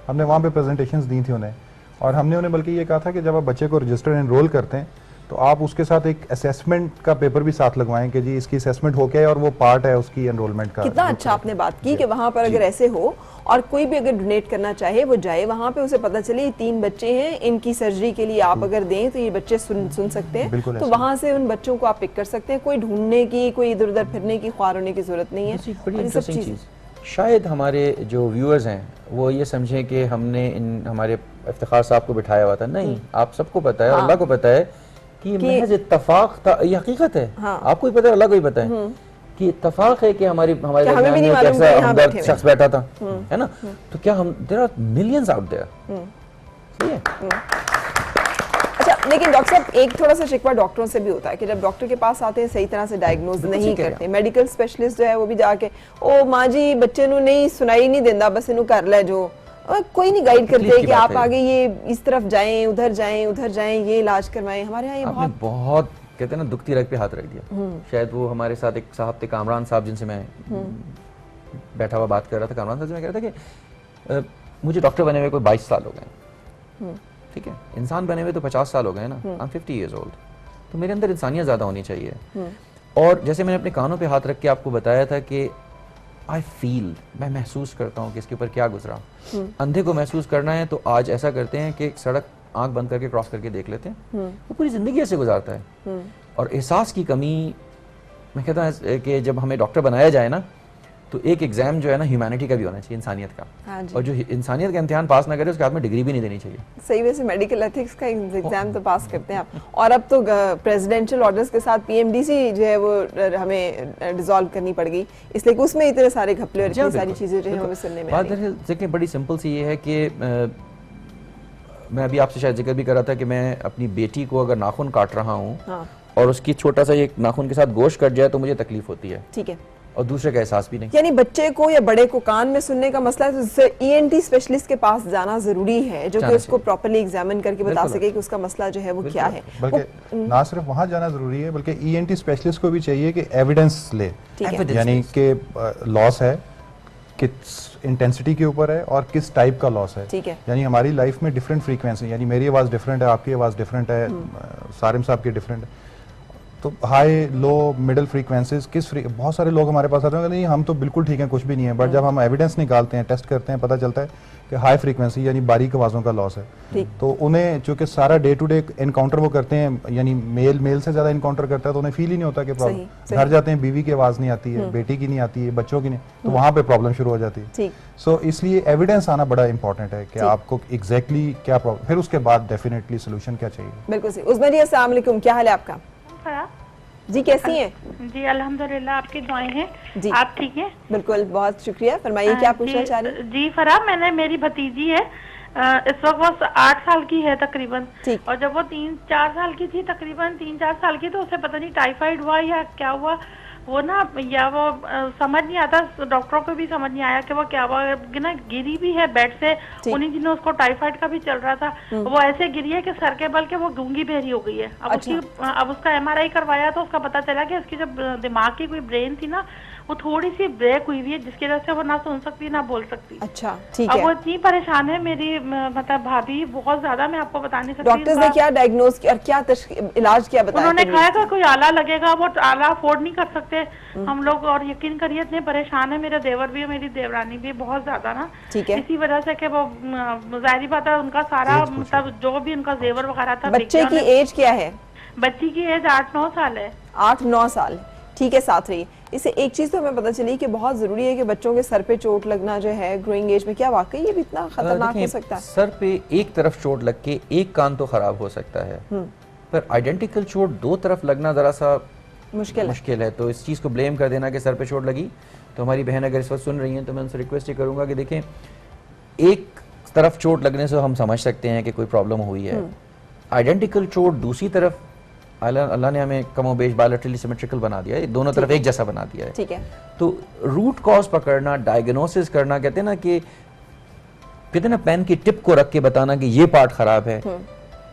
हमने वहाँ पे प्रेजेंटेशंस दी थी उन्हें, और हमने उन्हें बल्कि ये कहा था कि जब आप बच्चे को रजिस्टर एनरोल करते हैं तो आप उसके साथ एक असेसमेंट का पेपर भी साथ लगवाएं कि जी इसकी असेसमेंट हो गया है और वो पार्ट है उसकी एनरोलमेंट का। कितना अच्छा आपने बात की कि वहाँ पर अगर ऐसे हो और कोई भी अगर डोनेट करना चाहे वो जाए वहाँ पे, उसे पता चले ये 3 बच्चे हैं, इनकी सर्जरी के लिए आप अगर दें तो ये बच्चे सुन सकते हैं, बिल्कुल तो ऐसा। वहाँ से उन बच्चों को आप पिक कर सकते हैं, कोई ढूंढने की, कोई इधर उधर फिरने की, ख्वार होने की जरूरत नहीं है। बस एक बड़ी और ये सब इंटरेस्टिंग चीज़ें चीज़, शायद हमारे जो व्यूअर्स हैं वो ये समझें कि हमने हमारे इफ्तिखार साहब को बिठाया हुआ था, नहीं, आप सबको पता है, अल्लाह को पता है कि महज इत्तफाक था, ये हकीकत है। हाँ। आपको भी पता है, अल्लाह को भी पता है कि इत्तफाक है कि हमारे हमें भी दरमियान नहीं में एक मालूम ऐसा कि यहाँ हमदर्द बैठे हुए शख्स बैठा था, है ना, तो क्या हम there are millions out there, सही है। अच्छा, लेकिन डॉक्टर साहब एक थोड़ा सा शिकवा डॉक्टरों से भी होता है कि जब डॉक्टर के पास आते हैं सही तरह से डायग्नोज नहीं करते, मेडिकल स्पेशलिस्ट जो है वो भी जाके ओ माँ जी बच्चे नु नहीं सुनाई नहीं देंदा, बस इनू कर ले जो, और कोई नहीं गाइड करते कि आप आगे ये इस तरफ जाएं, उधर जाएं, ये इलाज करवाएं। हमारे यहाँ ये आपने बहुत कहते हैं ना दुखती रग पे हाथ रख दिया। शायद वो हमारे साथ एक साहब थे, कामरान साहब, जिनसे मैं बैठा हुआ बात कर रहा था, कामरान साहब से मैं कह रहा था कि मुझे डॉक्टर बने हुए कोई 22 साल हो गए, ठीक है, इंसान बने हुए तो 50 साल हो गए ना, आई एम 50 ईयर्स ओल्ड, तो मेरे अंदर इंसानियत ज़्यादा होनी चाहिए। और जैसे मैंने अपने कानों पे हाथ रख के आपको बताया था कि आई फील, मैं महसूस करता हूँ कि इसके ऊपर क्या गुजरा। अंधे को महसूस करना है तो आज ऐसा करते हैं कि सड़क आंख बंद करके क्रॉस करके देख लेते हैं, वो पूरी जिंदगी ऐसे गुजारता है। और एहसास की कमी, मैं कहता हूँ कि जब हमें डॉक्टर बनाया जाए ना, तो एक एग्जाम जो है ना ह्यूमैनिटी का भी होना चाहिए, इंसानियत का। हाँ जी। और जो इंसानियत का इम्तिहान पास ना करे उसके हाथ में डिग्री भी नहीं देनी चाहिए। सही वैसे मेडिकल एथिक्स का एग्जाम तो पास करते हैं आप, और अब तो प्रेसिडेंशियल ऑर्डर्स के साथ पीएमडीसी जो है वो हमें डिसॉल्व करनी पड़ गई, इसलिए कि उसमें इतने सारे घपले और इतनी सारी चीजें जो है हमें सुनने में आ बात रही हैं। दरअसल देखिए बड़ी सिंपल सी ये है कि मैं अभी आपसे शायद जिक्र भी कर रहा था कि मैं अपनी बेटी को अगर नाखून काट रहा हूँ हाँ, और उसकी छोटा सा एक नाखून के साथ गोश्त कट जाए तो मुझे तकलीफ होती है, ठीक है। और दूसरे का एहसास भी नहीं। यानी बच्चे को या बड़े को कान में सुनने का मसला है तो ईएनटी स्पेशलिस्ट के पास जाना जरूरी है, जो कि जाना उसको प्रॉपर्ली एग्जामिन करके बता बिल्कुल। सके कि उसका मसला जो है वो क्या है। बल्कि ना सिर्फ वहाँ जाना जरूरी है बल्कि ईएनटी स्पेशलिस्ट को भी चाहिए कि एविडेंस ले, ठीक है। Evidence यानी कि लॉस है किस इंटेंसिटी के ऊपर है और किस टाइप का लॉस है। ठीक है। यानी हमारी लाइफ में डिफरेंट फ्रीक्वेंसी, यानी मेरी आवाज़ डिफरेंट है, आपकी आवाज़ डिफरेंट है, सारिम साहब की डिफरेंट है, तो हाई लो मिडिल फ्रीक्वेंसीज बहुत सारे लोग हमारे पास आते हैं नहीं हम तो बिल्कुल ठीक है कुछ भी नहीं है, बट जब हम एविडेंस निकालते हैं, टेस्ट करते हैं, पता चलता है कि हाई फ्रीक्वेंसी यानी बारीक आवाज़ों का लॉस है। ठीक। तो उन्हें चूंकि सारा डे टू डे इनकाउंटर वो करते हैं, यानी मेल से ज़्यादा इनकाउंटर करता है, तो उन्हें फील ही नहीं होता कि प्रॉब्लम, सही। घर जाते हैं बीवी की आवाज़ नहीं आती है, बेटी की नहीं आती है, बच्चों की नहीं, तो वहाँ पे प्रॉब्लम शुरू हो जाती है। ठीक। सो इसलिए एविडेंस आना बड़ा इंपॉर्टेंट है कि आपको एग्जैक्टली क्या प्रॉब्लम, फिर उसके बाद डेफिनेटली सोल्यूशन क्या चाहिए। बिल्कुल सही। उस्मा जी अस्सलाम वालेकुम, क्या हाल है आपका? जी कैसी हैं? जी अल्हम्दुलिल्लाह, आपकी दुआएं हैं। जी। आप ठीक हैं? बिल्कुल, बहुत शुक्रिया। फरमाइए क्या पूछना चाह रही हैं? जी फराह, मैंने मेरी भतीजी है, इस वक्त वो 8 साल की है तकरीबन, ठीक। और जब वो 3-4 साल की थी, तकरीबन 3-4 साल की, तो उसे पता नहीं टाइफाइड हुआ या क्या हुआ, वो ना या वो समझ नहीं आता, डॉक्टरों को भी समझ नहीं आया कि वो क्या हुआ कि ना गिरी भी है बेड से। ठीक। उन्हीं दिनों उसको टाइफाइड का भी चल रहा था, वो ऐसे गिरी है कि सर के बल के वो गूंगी बहरी हो गई है। अब उसका MRI करवाया तो उसका पता चला कि उसकी जो दिमाग की कोई ब्रेन थी ना वो थोड़ी सी ब्रेक हुई हुई है, जिसकी वजह से वो ना सुन सकती ना बोल सकती। अच्छा, ठीक अब है। वो इतनी परेशान है मेरी मतलब भाभी, बहुत ज्यादा, मैं आपको बता नहीं सकती। डॉक्टर्स ने क्या डायग्नोज किया और क्या इलाज क्या बताया? उन्होंने कहा कि कोई आला लगेगा, वो आला अफोर्ड नहीं कर सकते हम लोग, और यकीन करिए इतने परेशान है मेरे देवर भी और मेरी देवरानी भी बहुत ज्यादा ना। ठीक है। इसी वजह से कि वो जाहिर बात है उनका सारा मतलब जो भी उनका जेवर वगैरह था। बच्चे की एज क्या है? बच्ची की एज 8-9 साल है। 8-9 साल, ठीक है। साथ रही इससे एक चीज तो हमें पता चली कि बहुत जरूरी है कि बच्चों के सर पे चोट लगना जो है ग्रोइंग एज में, क्या वाकई ये भी इतना खतरनाक हो सकता है? सर पे एक तरफ चोट लग के एक कान तो खराब हो सकता है, पर आइडेंटिकल चोट दो तरफ लगना जरा सा मुश्किल है। तो इस चीज़ को ब्लेम कर देना कि सर पे चोट लगी, तो हमारी बहन अगर इस वक्त सुन रही हैं तो मैं उनसे रिक्वेस्ट ये करूँगा कि देखें, एक तरफ चोट लगने से हम समझ सकते हैं कि कोई प्रॉब्लम हुई है, आइडेंटिकल चोट दूसरी तरफ अल्लाह ने हमें कमोबेश बायलैटरली सिमेट्रिकल बना दिया है, दोनों तरफ एक जैसा बना दिया है। ठीक है। तो रूट कॉज पकड़ना, डायग्नोसिस करना, कहते हैं ना पेन की टिप को रख के बताना कि ये पार्ट खराब है,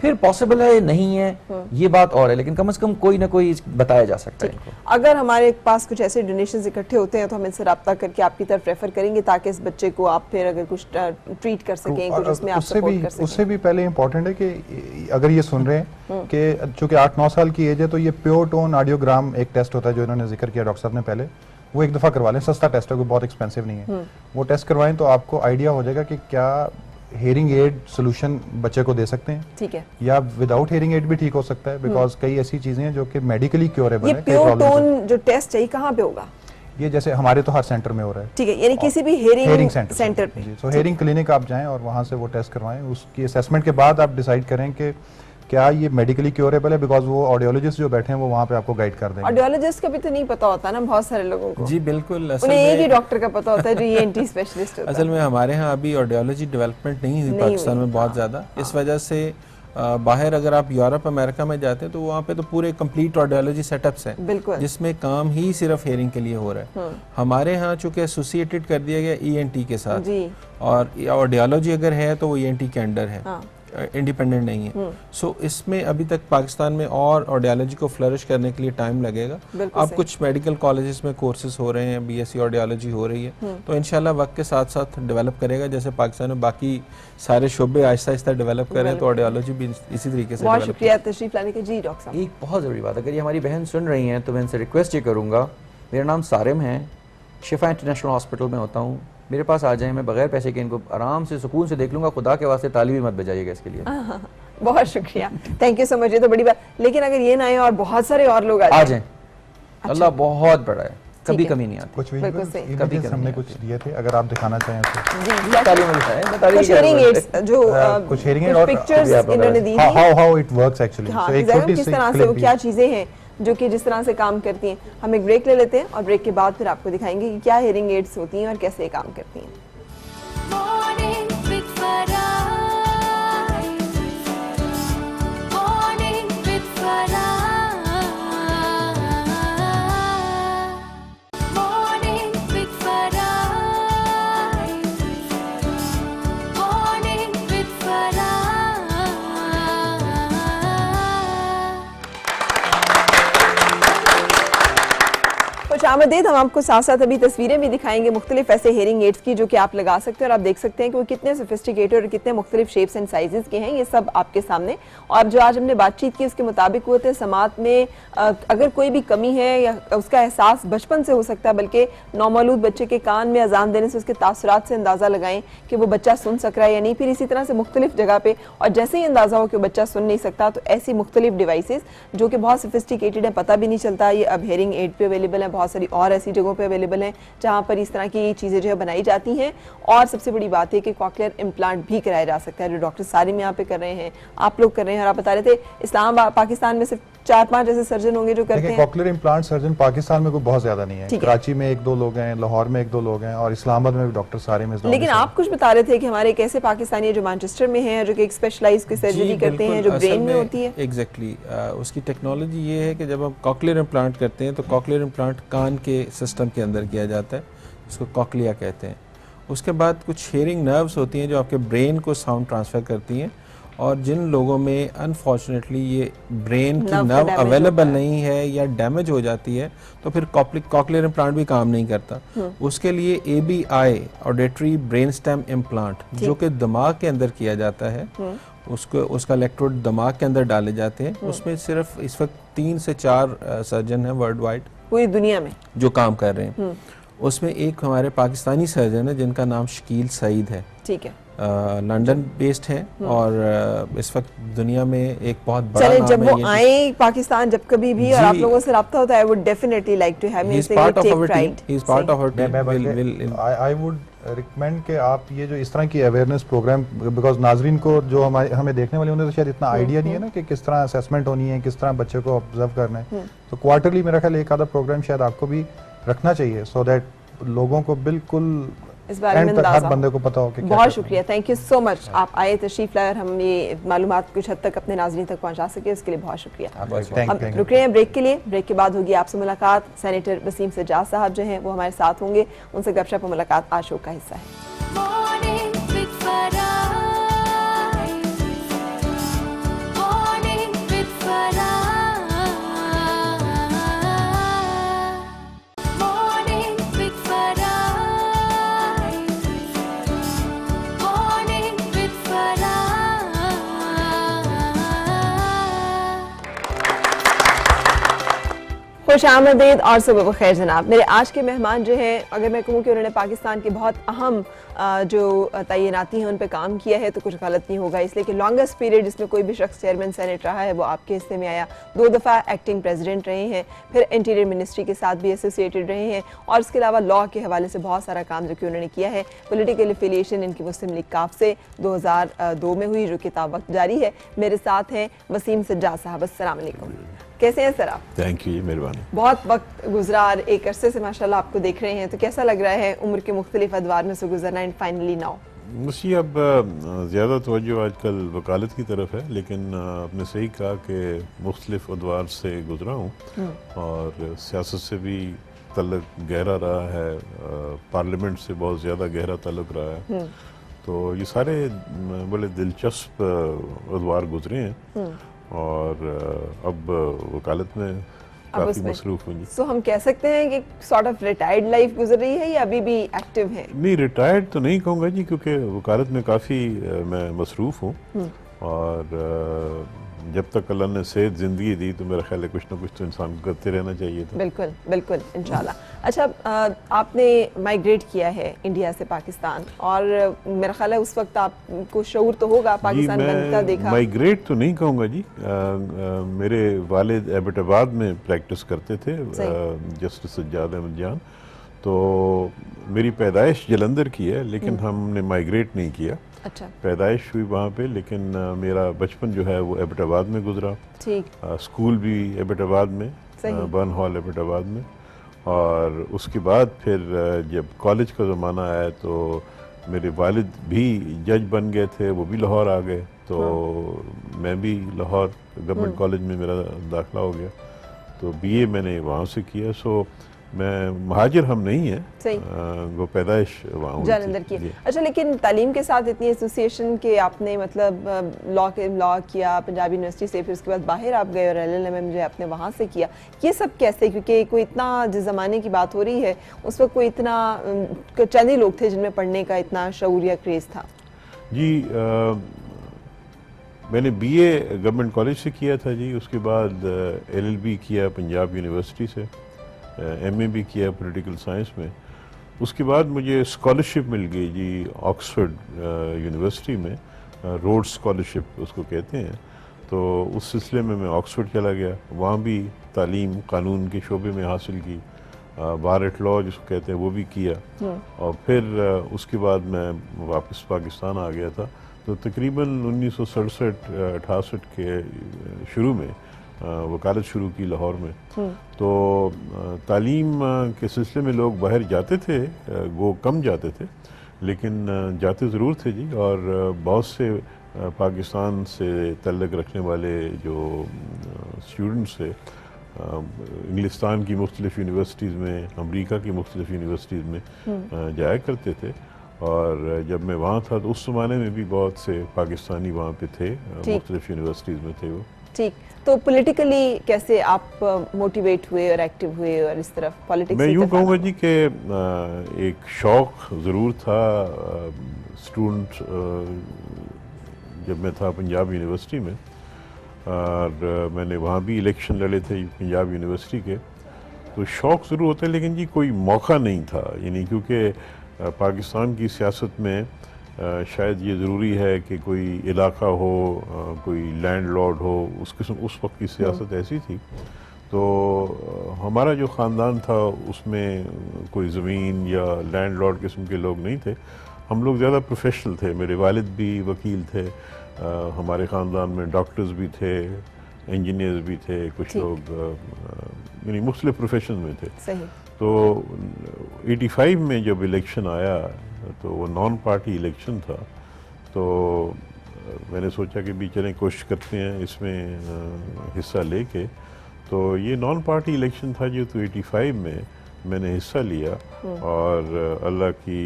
फिर पॉसिबल है नहीं है ये बात और है, लेकिन कम से कम कोई ना कोई बताया जा सकता है इनको। अगर हमारे पास कुछ ऐसे डोनेशंस इकट्ठे होते हैं तो हम इनसे रब्ता करके आपकी तरफ रेफर करेंगे ताकि इस बच्चे को आप फिर अगर कुछ ट्रीट कर सकें, कुछ उसमें आप सपोर्ट कर सकें। उससे भी पहले इम्पोर्टेंट है कि अगर ये सुन रहे हैं कि चूंकि 8-9 साल की एज है, तो ये प्योर टोन ऑडियोग्राम एक टेस्ट होता है जो इन्होंने जिक्र किया डॉक्टर साहब ने पहले, वो एक दफ़ा करवा लें, सस्ता टेस्ट है, कोई बहुत एक्सपेंसिव नहीं है। वो टेस्ट करवाएं तो आपको आइडिया हो जाएगा कि क्या हेयरिंग एड सोल्यूशन बच्चे को दे सकते हैं, ठीक है, या विदाउट हेयरिंग एड भी ठीक हो सकता है, बिकॉज कई ऐसी चीजें हैं जो कि मेडिकली क्योरेबल ये है। प्योर टोन जो टेस्ट है कहाँ पे होगा? ये जैसे हमारे तो हर सेंटर में हो रहा है, ठीक है, यानी किसी भी हेयरिंग सेंटर पे। जी, तो हेयरिंग क्लिनिक आप जाएं और वहां से वो टेस्ट करवाएं, उसकी असेसमेंट के बाद आप डिसाइड करें कि क्या ये मेडिकली क्योरेबल है, बिकॉज वो ऑडियोलॉजिस्ट जो बैठे हैं वो वहाँ पे आपको गाइड कर देंगे। ऑडियोलॉजिस्ट का भी तो नहीं पता होता ना बहुत सारे लोगों को। जी बिल्कुल, उन्हें एक ही डॉक्टर का पता होता है जो ENT स्पेशलिस्ट होता है। असल में हमारे यहाँ अभी ऑडियोलॉजी डेवलपमेंट नहीं हुई पाकिस्तान में बहुत ज़्यादा, इस वजह से बाहर अगर आप यूरोप अमेरिका में जाते हैं तो वहाँ पे तो पूरे कंप्लीट ऑडियोलॉजी सेटअप्स हैं जिसमें काम ही सिर्फ हेयरिंग के लिए हो रहा है। हमारे यहाँ चूँकि एसोसिएटेड कर दिया गया ENT के साथ, और ऑडियोलॉजी अगर है तो वो ENT के अंडर है, इंडिपेंडेंट नहीं है। सो इसमें अभी तक पाकिस्तान में और ऑडियोलॉजी को फ्लरिश करने के लिए टाइम लगेगा। अब कुछ मेडिकल कॉलेजेस में कोर्सेज हो रहे हैं, BSc ऑडियोलॉजी हो रही है, तो इंशाल्लाह वक्त के साथ साथ डेवलप करेगा, जैसे पाकिस्तान में बाकी सारे शोबे आहिस्ता आहिस्ता डेवलप करें तो ऑडियोलॉजी भी इसी तरीके से। बहुत शुक्रिया तशरीफ लाने के। जी डॉक्टर साहब, एक बहुत ज़रूरी बात, अगर ये हमारी बहन सुन रही हैं तो मैं इनसे रिक्वेस्ट ये करूँगा, मेरा नाम सारिम है, शिफा इंटरनेशनल हॉस्पिटल में होता हूँ, मेरे पास आ जाएं, मैं बगैर पैसे के इनको आराम से सुकून से देख लूंगा, खुदा के वास्ते ताली भी मत बजाइएगा इसके लिए। बहुत शुक्रिया, थैंक यू सो मच, ये तो बड़ी बात। लेकिन अगर ये ना आए और बहुत सारे और लोग आ जाएं, अल्लाह बहुत बड़ा है, कभी कमी नहीं आती। कुछ इमेजेस हमने कुछ दिए थे, अगर आप दिखाना चाहें तो। जी, ताली में दिखाएं, कुछ हेयरिंग एड्स जो कुछ हेयरिंग एड और पिक्चर्स इन्होंने दी थी, हाउ इट वर्क्स एक्चुअली। सो एक छोटी सी किस तरह से वो क्या चीजें हैं जो कि जिस तरह से काम करती हैं। हम एक ब्रेक ले लेते हैं और ब्रेक के बाद फिर आपको दिखाएंगे कि क्या हेयरिंग एड्स होती हैं और कैसे काम करती हैं। आमदीद, हम आपको साथ साथ अभी तस्वीरें भी दिखाएंगे मुख्तलिफ ऐसे हेयरिंग एड्स की जो कि आप लगा सकते हैं और आप देख सकते हैं कि वो कितने सोफिस्टिकेटेड और कितने मुख्तलिफ शेप्स एंड साइजेस के हैं, ये सब आपके सामने। और जो आज हमने बातचीत की उसके मुताबिक वो थे समात में अगर कोई भी कमी है या उसका एहसास बचपन से हो सकता है, बल्कि नौमौलूद बच्चे के कान में अजान देने से उसके तासुरात से अंदाज़ा लगाएं कि वो बच्चा सुन सक रहा है या नहीं। फिर इसी तरह से मुख्तलिफ जगह पे, और जैसे ही अंदाज़ा हो कि बच्चा सुन नहीं सकता तो ऐसी मुख्तलिफ डिवाइसेस जो कि बहुत सोफिस्टिकेटेड है, पता भी नहीं चलता, ये अब हेयरिंग एड पे अवेलेबल है, बहुत सारी और ऐसी जगहों पे अवेलेबल हैं जहाँ पर इस तरह की चीज़ें जो है बनाई जाती हैं। और सबसे बड़ी बात है कि कॉक्लियर इम्प्लांट भी कराया जा सकता है, जो डॉक्टर सारिम यहाँ पे कर रहे हैं, आप लोग कर रहे हैं। और आप बता रहे थे इस्लामाबाद पाकिस्तान में सिर्फ 4-5 ऐसे सर्जन होंगे जो करते देखिए हैं? कॉकलियर इम्प्लांट सर्जन पाकिस्तान में कोई बहुत ज्यादा नहीं है। ठीक है। कराची में 1-2 लोग हैं, लाहौर में 1-2 लोग हैं और इस्लामाबाद में भी डॉक्टर सारे में लेकिन आप कुछ बता रहे थे कि हमारे एक ऐसे पाकिस्तानी है जो मैनचेस्टर में है, जो कि एक स्पेशलाइज की सर्जरी करते हैं जो ब्रेन में होती है। एग्जैक्टली उसकी टेक्नोलॉजी ये है कि जब हम कॉकलियर इम्प्लांट करते हैं तो कॉकलियर इम्प्लांट कान के सिस्टम के अंदर किया जाता है, इसको कॉकलिया कहते हैं। उसके बाद कुछ हेयरिंग नर्व्स होती हैं जो आपके ब्रेन को साउंड ट्रांसफ़र करती हैं, और जिन लोगों में अनफॉर्चुनेटली ये ब्रेन की Nerve का नर्व damage अवेलेबल होता है। नहीं है या डैमेज हो जाती है तो फिर कॉकलियर इम्प्लांट भी काम नहीं करता। उसके लिए ABI auditory brain stem implant जो कि दिमाग के अंदर किया जाता है, उसका इलेक्ट्रोड दिमाग के अंदर डाले जाते हैं। उसमें सिर्फ इस वक्त 3 से 4 सर्जन हैं वर्ल्ड वाइड पूरी दुनिया में। जो काम कर रहे हैं। उसमें एक हमारे पाकिस्तानी सर्जन है जिनका नाम शकील सईद है, ठीक है। लंदन बेस्ड हैं और इस वक्त दुनिया में एक बहुत बड़ा चले नाम जब है वो ये। आए पाकिस्तान जब कभी भी और आप लोगों से रब्ता होता है, I would definitely like to have him. He is part of our team. He is part of our team. I would recommend कि आप ये जो इस तरह की अवेयरनेस प्रोग्राम, बिकॉज नाजरीन को जो हमें देखने वाले उन्हें तो शायद इतना आइडिया नहीं है ना कि किस तरह असेसमेंट होनी है, किस तरह बच्चे को ऑब्जर्व करना है। तो क्वार्टरली मेरा ख्याल एक आधा प्रोग्राम शायद आपको भी रखना चाहिए, सो दैट लोगों को बिल्कुल इस बारे में एंड तक हर अंदाजा बंदे को पता हो कि क्या बहुत करना है। शुक्रिया, थैंक यू सो मच। आप आए, तशरीफ लाए और हम ये मालूमात कुछ हद तक अपने नाज़रीन तक पहुंचा सके, उसके लिए बहुत शुक्रिया। अब Thank रुक रहे हैं ब्रेक के लिए। ब्रेक के बाद होगी आपसे मुलाकात। सेनेटर वसीम सज्जाद साहब जो हैं वो हमारे साथ होंगे, उनसे गपशप और मुलाकात आज शो का हिस्सा है। Morning with Farah. Morning with Farah. Morning with Farah. Morning with Farah. खुश आमदीद और सुबह बखैर जनाब। मेरे आज के मेहमान जो हैं, अगर मैं कहूँ कि उन्होंने पाकिस्तान की बहुत अहम जो तैनाती है उन पे काम किया है तो कुछ गलत नहीं होगा, इसलिए कि लॉन्गेस्ट पीरियड जिसमें कोई भी शख्स चेयरमैन सेनेट रहा है वो आपके हिस्से में आया। 2 दफ़ा एक्टिंग प्रेसिडेंट रहे हैं, फिर इंटीरियर मिनिस्ट्री के साथ भी एसोसिएटेड रहे हैं, और इसके अलावा लॉ के हवाले से बहुत सारा काम जो कि उन्होंने किया है। पॉलिटिकल एफिलिएशन इनकी मुस्लिम लीग काफ से 2002 में हुई, जो किताब वक्त जारी है। मेरे साथ हैं वसीम सज्जाद साहब। अस्सलाम वालेकुम, कैसे हैं सर आप? थैंक यू, मेहरबानी। बहुत वक्त गुजरा और एक अरसे से माशाल्लाह आपको देख रहे हैं, तो कैसा लग रहा है उम्र के मुख्तलिफ अदवार में से गुजरना एंड फाइनली नाउ? मुझे अब ज़्यादा तवज्जो आजकल वकालत की तरफ है, लेकिन आपने सही कहा कि मुख्तलिफ अदवार से गुजरा हूँ और सियासत से भी तल्लुक़ गहरा रहा है, पार्लियामेंट से बहुत ज़्यादा गहरा तल्लुक़ रहा है। तो ये सारे बड़े दिलचस्प अदवार गुजरे हैं और अब वकालत में काफ़ी उसमें। मसरूफ़ हुई। सो हम कह सकते हैं कि सॉर्ट ऑफ रिटायर्ड लाइफ गुजर रही है या अभी भी एक्टिव है? नहीं, रिटायर्ड तो नहीं कहूँगा जी, क्योंकि वकालत में काफ़ी मैं मसरूफ़ हूँ और जब तक अल्लाह ने सेहत ज़िंदगी दी तो मेरा ख्याल है कुछ ना कुछ तो इंसान को करते रहना चाहिए था। बिल्कुल बिल्कुल, इंशाल्लाह। अच्छा, आपने माइग्रेट किया है इंडिया से पाकिस्तान, और मेरा ख्याल है उस वक्त आपको शऊर तो होगा पाकिस्तान बनता देखा। माइग्रेट तो नहीं कहूँगा जी, मेरे वालिद एबटाबाद में प्रैक्टिस करते थे, जस्टिस सज्जाद अहमद जान। तो मेरी पैदाइश जलंधर की है, लेकिन हमने माइग्रेट नहीं किया। अच्छा, पैदाइश हुई वहाँ पे, लेकिन मेरा बचपन जो है वो एबटाबाद में गुजरा। ठीक। स्कूल भी एबटाबाद में, सही। बर्न हॉल एबटाबाद में, और उसके बाद फिर जब कॉलेज का ज़माना आया तो मेरे वालिद भी जज बन गए थे, वो भी लाहौर आ गए, तो मैं भी लाहौर गवर्नमेंट कॉलेज में मेरा दाखिला हो गया, तो बीए मैंने वहाँ से किया। सो मैं महाजिर हम नहीं है, सही। वो पैदाइश वहाँ हुई थी। जालंधर की। जी। अच्छा, लेकिन तालीम के साथ इतनी एसोसिएशन के आपने मतलब लॉ किया पंजाब यूनिवर्सिटी से, फिर उसके बाद बाहर आप गए और LLM जो है आपने वहाँ से किया, ये सब कैसे? क्योंकि कोई इतना, जिस ज़माने की बात हो रही है उस वक्त कोई इतना चंद ही लोग थे जिनमें पढ़ने का इतना शऊर या क्रेज़ था। जी, मैंने बीए गवर्नमेंट कॉलेज से किया था जी, उसके बाद LLB किया पंजाब यूनिवर्सिटी से, MA भी किया पॉलिटिकल साइंस में। उसके बाद मुझे स्कॉलरशिप मिल गई जी ऑक्सफोर्ड यूनिवर्सिटी में, रोड स्कॉलरशिप उसको कहते हैं। तो उस सिलसिले में मैं ऑक्सफोर्ड चला गया, वहाँ भी तालीम कानून के शोबे में हासिल की, बार एट लॉ जिसको कहते हैं वो भी किया, और फिर उसके बाद मैं वापस पाकिस्तान आ गया था। तो तकरीबन 1967-68 के शुरू में वकालत शुरू की लाहौर में, तो तालीम के सिलसिले में लोग बाहर जाते थे, वो कम जाते थे, लेकिन जाते ज़रूर थे जी। और बहुत से पाकिस्तान से तल्लुक़ रखने वाले जो स्टूडेंट्स थे, इंग्लिस्तान की मुख्तलिफ़ यूनिवर्सिटीज़ में, अमेरिका की मुख्तलिफ़ यूनिवर्सिटीज़ में जाया करते थे। और जब मैं वहाँ था तो उस ज़माने में भी बहुत से पाकिस्तानी वहाँ पे थे, मुख्तलिफ़ यूनिवर्सिटीज़ में थे वो। ठीक, तो पॉलिटिकली कैसे आप मोटिवेट हुए और एक्टिव हुए और इस तरफ पॉलिटिक्स? मैं यूँ कहूँगा जी कि एक शौक़ ज़रूर था स्टूडेंट, जब मैं था पंजाब यूनिवर्सिटी में, और मैंने वहाँ भी इलेक्शन लड़े थे पंजाब यूनिवर्सिटी के, तो शौक़ ज़रूर होता है, लेकिन जी कोई मौका नहीं था, यानी क्योंकि पाकिस्तान की सियासत में शायद ये ज़रूरी है कि कोई इलाका हो, कोई लैंडलॉर्ड हो, उस किस्म उस वक्त की सियासत ऐसी थी। तो हमारा जो ख़ानदान था उसमें कोई ज़मीन या लैंडलॉर्ड किस्म के लोग नहीं थे, हम लोग ज़्यादा प्रोफेशनल थे। मेरे वालिद भी वकील थे, हमारे ख़ानदान में डॉक्टर्स भी थे, इंजीनियर्स भी थे, कुछ लोग यानी मुख्तलिफ प्रोफेशन में थे। सही। तो 85 में जब इलेक्शन आया तो वो नॉन पार्टी इलेक्शन था, तो मैंने सोचा कि भी चलें कोशिश करते हैं इसमें हिस्सा लेके। तो ये नॉन पार्टी इलेक्शन था जो, तो 85 में मैंने हिस्सा लिया, और अल्लाह की,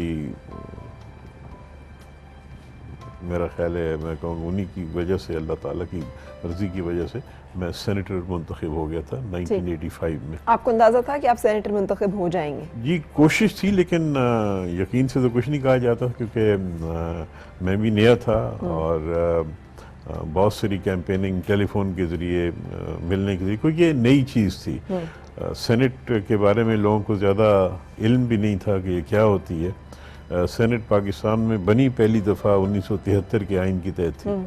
मेरा ख्याल है, मैं कहूँगा उन्हीं की वजह से, अल्लाह ताला की मर्ज़ी की वजह से मैं सेनेटर मुंतखब हो गया था 1985 में। आपको अंदाज़ा था कि आप सेनेटर मुंतखब हो जाएंगे? जी कोशिश थी, लेकिन यकीन से तो कुछ नहीं कहा जाता, क्योंकि मैं भी नया था, और बहुत सारी कैंपेनिंग टेलीफोन के ज़रिए मिलने के ज़रिए, क्योंकि ये नई चीज़ थी। सेनेट के बारे में लोगों को ज़्यादा इल्म भी नहीं था कि ये क्या होती है। सेनेट पाकिस्तान में बनी पहली दफ़ा 1973 के आइन के तहत थी,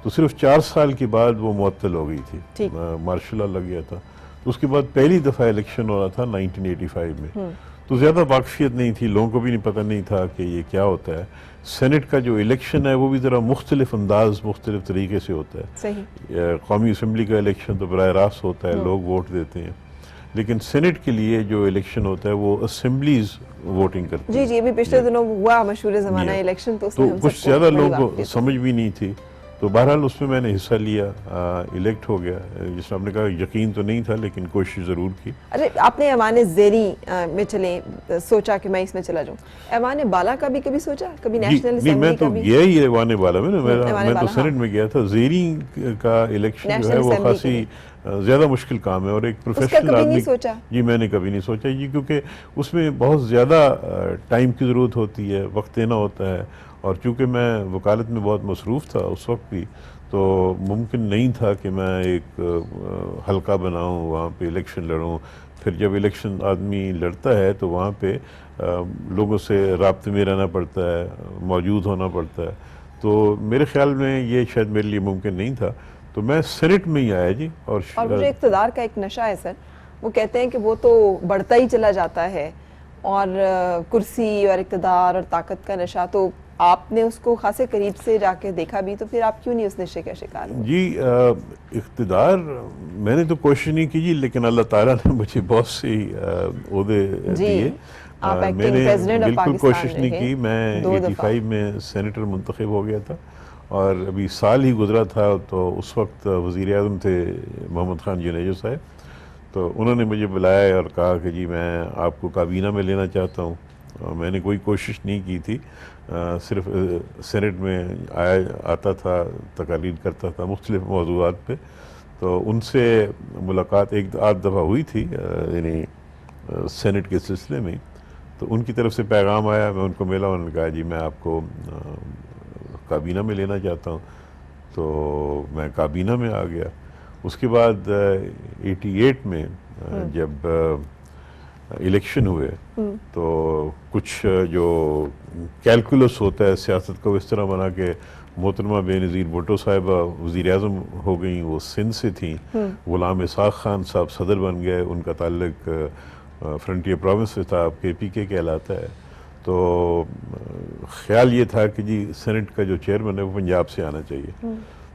तो सिर्फ 4 साल के बाद वो मुअत्तल हो गई थी, मार्शल लॉ लग गया था। तो उसके बाद पहली दफ़ा इलेक्शन हो रहा था 1985 में, तो ज़्यादा वाकफियत नहीं थी, लोगों को भी नहीं पता नहीं था कि ये क्या होता है। सेनेट का जो इलेक्शन है वो भी ज़रा मुख्तलिफ अंदाज, मुख्तलिफ तरीके से होता है। सही। कौमी असम्बली का इलेक्शन तो बराह रास्त होता है, लोग वोट देते हैं, लेकिन सेनेट के लिए जो इलेक्शन होता है वो असेंबलीज वोटिंग करती जी है। जी, अभी पिछले दिनों हुआ मशहूर ज़माना इलेक्शन, तो उसमें हम कुछ सबको ज़्यादा बड़ी लोगों को वाकफियत समझ भी नहीं थी, तो बहरहाल उसमें मैंने हिस्सा लिया, इलेक्ट हो गया। जिसमें आपने कहा यकीन तो नहीं था, लेकिन कोशिश ज़रूर की। अरे आपने ऐवान ज़ेरी में चले, सोचा कि मैं इसमें चला जाऊँ। ऐवान बाला का भी कभी सोचा, कभी नेशनल नहीं, असेंबली मैं का तो भी? गया ही ऐवान बाला में ना, मैं तो हाँ। सेनेट में गया था। ज़ेरी का इलेक्शन जो है नेशनल वो असेंबली के खासी लिए। ज़्यादा मुश्किल काम है, और एक उसका प्रोफेशनल कभी नहीं आदमी। सोचा? जी मैंने कभी नहीं सोचा जी, क्योंकि उसमें बहुत ज़्यादा टाइम की ज़रूरत होती है, वक्त देना होता है, और चूँकि मैं वकालत में बहुत मसरूफ़ था उस वक्त भी, तो मुमकिन नहीं था कि मैं एक हल्का बनाऊं, वहाँ पे इलेक्शन लड़ूं। फिर जब इलेक्शन आदमी लड़ता है तो वहाँ पे लोगों से राब्ते में रहना पड़ता है, मौजूद होना पड़ता है, तो मेरे ख्याल में ये शायद मेरे लिए मुमकिन नहीं था, तो मैं सेनेट में ही आया जी। और वो जो इक़्तिदार का एक नशा है सर, वो कहते हैं कि वो तो बढ़ता ही चला जाता है, और कुर्सी और इक़्तिदार और ताकत का नशा, तो आपने उसको खासे करीब से जाके देखा भी, तो फिर आप क्यों नहीं उस नशे का शिकार हुए? जी इक़्तिदार मैंने तो कोशिश नहीं की जी, लेकिन अल्लाह ताला ने मुझे बहुत सी ओहदे दिए। आप एक्टिंग मैंने प्रेसिडेंट ऑफ बिल्कुल पाकिस्तान कोशिश नहीं की। मैं 85 में सेनेटर मुंतखब हो गया था, और अभी साल ही गुजरा था, तो उस वक्त वज़ीर आज़म थे मोहम्मद ख़ान जुनेजो साहब, तो उन्होंने मुझे बुलाया और कहा कि जी मैं आपको काबीना में लेना चाहता हूँ। मैंने कोई कोशिश नहीं की थी, सिर्फ सेनेट में आता था, तकारीर करता था मुख्तलिफ मौज़ूआत पे, तो उनसे मुलाकात एक आध दफ़ा हुई थी, यानी सेनेट के सिलसिले में। तो उनकी तरफ से पैगाम आया, मैं उनको मिला, उन्होंने कहा जी मैं आपको काबीना में लेना चाहता हूँ, तो मैं काबीना में आ गया। उसके बाद 88 में जब इलेक्शन हुए, तो कुछ जो कैलकुलस होता है सियासत को इस तरह बना के, मोहतरमा बेनज़ीर भुट्टो साहिबा वज़ीर आज़म हो गई, वो सिंध से थी। ग़ुलाम इसाक़ खान साहब सदर बन गए, उनका ताल्लुक फ्रंटियर प्रोविंस से था, KPK कहलाता है। तो ख्याल ये था कि जी सेनेट का जो चेयरमैन है वो पंजाब से आना चाहिए।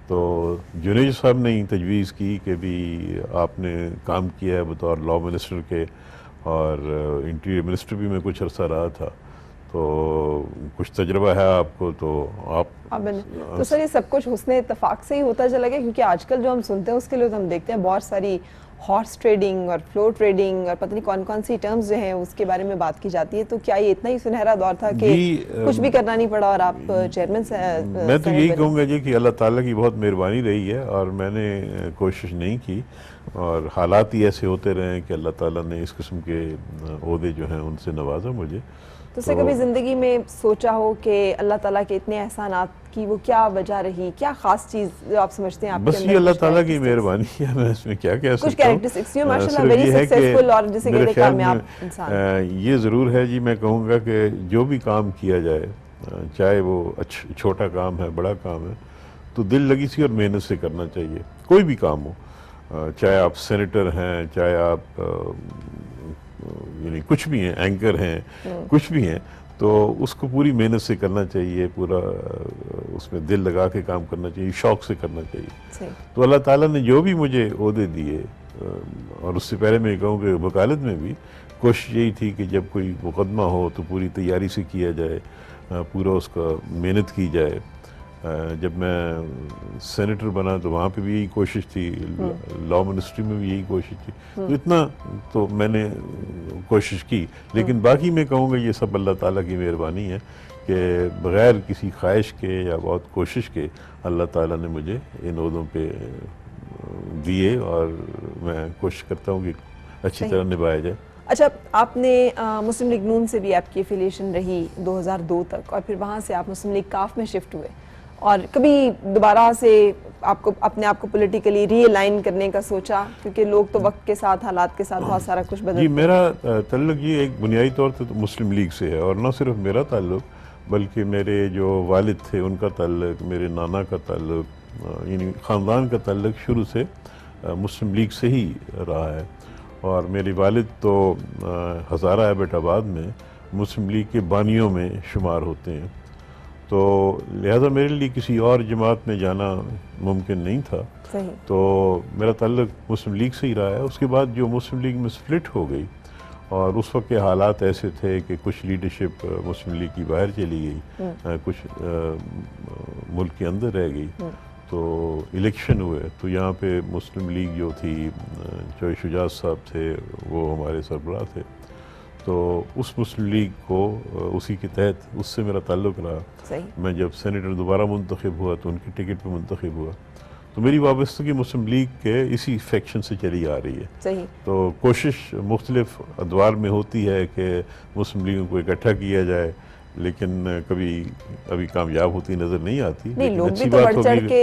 तो जुनेद साहब ने ही तजवीज़ की कि भी आपने काम किया है बतौर लॉ मिनिस्टर के, और इंटीरियर मिनिस्टर भी मैं कुछ अर्सा रहा था, तो कुछ तजर्बा है आपको, तो आप तो सर ये सब कुछ हुस्ने इत्तेफाक से ही होता चला गया, क्योंकि आजकल जो हम सुनते हैं उसके लिए तो हम देखते हैं बहुत सारी हॉर्स ट्रेडिंग और फ्लोर ट्रेडिंग और पता नहीं कौन कौन सी टर्म्स जो हैं उसके बारे में बात की जाती है। तो क्या ये इतना ही सुनहरा दौर था कि कुछ भी करना नहीं पड़ा और आप चेयरमैन से मैं तो यही कहूँगा जी कि अल्लाह ताला की बहुत मेहरबानी रही है, और मैंने कोशिश नहीं की, और हालात ही ऐसे होते रहे कि अल्लाह ताला ने इस किस्म के ओहदे जो हैं उनसे नवाजा मुझे। तो उससे कभी ज़िंदगी में सोचा हो कि अल्लाह ताला के इतने एहसानात की वो क्या वजह रही, क्या खास चीज़ जो आप समझते हैं आपके बस अंदर ये अल्लाह कुछ ताला की characteristics? मेहरबानी है, मैं इसमें क्या कह सकता हूँ। कुछ कैरेक्टरिस्टिक्स जो माशाल्लाह सिर्फ वेरी ये है कि सक्सेसफुल और जिसे मेरे कहते ख्याल कामयाब में, इंसान। ये ज़रूर है जी, मैं कहूँगा कि जो भी काम किया जाए, चाहे वो छोटा काम है बड़ा काम है, तो दिल लगी सी और मेहनत से करना चाहिए। कोई भी काम हो, चाहे आप सेनेटर हैं, चाहे आप यानी कुछ भी हैं, एंकर हैं, कुछ भी हैं, तो उसको पूरी मेहनत से करना चाहिए, पूरा उसमें दिल लगा के काम करना चाहिए, शौक से करना चाहिए। सही। तो अल्लाह ताला ने जो भी मुझे ओहदे दिए, और उससे पहले मैं कहूँ कि वकालत में भी कोशिश यही थी कि जब कोई मुकदमा हो तो पूरी तैयारी से किया जाए, पूरा उसका मेहनत की जाए। जब मैं सेनेटर बना तो वहाँ पे भी यही कोशिश थी, लॉ मिनिस्ट्री में भी यही कोशिश थी, तो इतना तो मैंने कोशिश की। लेकिन बाकी मैं कहूँगा ये सब अल्लाह ताला की मेहरबानी है कि बग़ैर किसी ख्वाहिश के या बहुत कोशिश के अल्लाह ताला ने मुझे इन ओहदों पे दिए, और मैं कोशिश करता हूँ कि अच्छी तरह निभाया जाए। अच्छा, आपने मुस्लिम लीग नून से भी आपकी एफिलिएशन रही 2002 तक, और फिर वहाँ से आप मुस्लिम लीग काफ में शिफ्ट हुए, और कभी दोबारा से आपको अपने आप को पॉलिटिकली रीअलाइन करने का सोचा, क्योंकि लोग तो वक्त के साथ हालात के साथ बहुत सारा कुछ बदल। जी, मेरा ताल्लुक ये एक बुनियादी तौर पे तो मुस्लिम लीग से है, और न सिर्फ मेरा ताल्लुक बल्कि मेरे जो वालिद थे उनका ताल्लुक, मेरे नाना का ताल्लुक, यानी ख़ानदान का ताल्लुक शुरू से मुस्लिम लीग से ही रहा है। और मेरे वालिद तो हज़ारा एबटाबाद में मुस्लिम लीग के बानियों में शुमार होते हैं, तो लिहाजा मेरे लिए किसी और जमात में जाना मुमकिन नहीं था। सही। तो मेरा ताल्लुक मुस्लिम लीग से ही रहा है। उसके बाद जो मुस्लिम लीग में स्प्लिट हो गई, और उस वक्त के हालात ऐसे थे कि कुछ लीडरशिप मुस्लिम लीग की बाहर चली गई, कुछ मुल्क के अंदर रह गई, तो इलेक्शन हुए, तो यहाँ पे मुस्लिम लीग जो थी, चौधरी शुजात साहब थे, वो हमारे सरबराह थे, तो उस मुस्लिम लीग को उसी के तहत उससे मेरा ताल्लुक़ रहा। सही। मैं जब सेनेटर दोबारा मुंतखब हुआ तो उनकी टिकट पे मुंतखब हुआ, तो मेरी वाबस्तगी मुस्लिम लीग के इसी फैक्शन से चली आ रही है। सही। तो कोशिश मुख्तलिफ अदवार में होती है कि मुस्लिम लीगों को इकट्ठा किया जाए, लेकिन कभी अभी कामयाब होती नज़र नहीं आती। नहीं, लोग भी तो बढ़ चढ़ के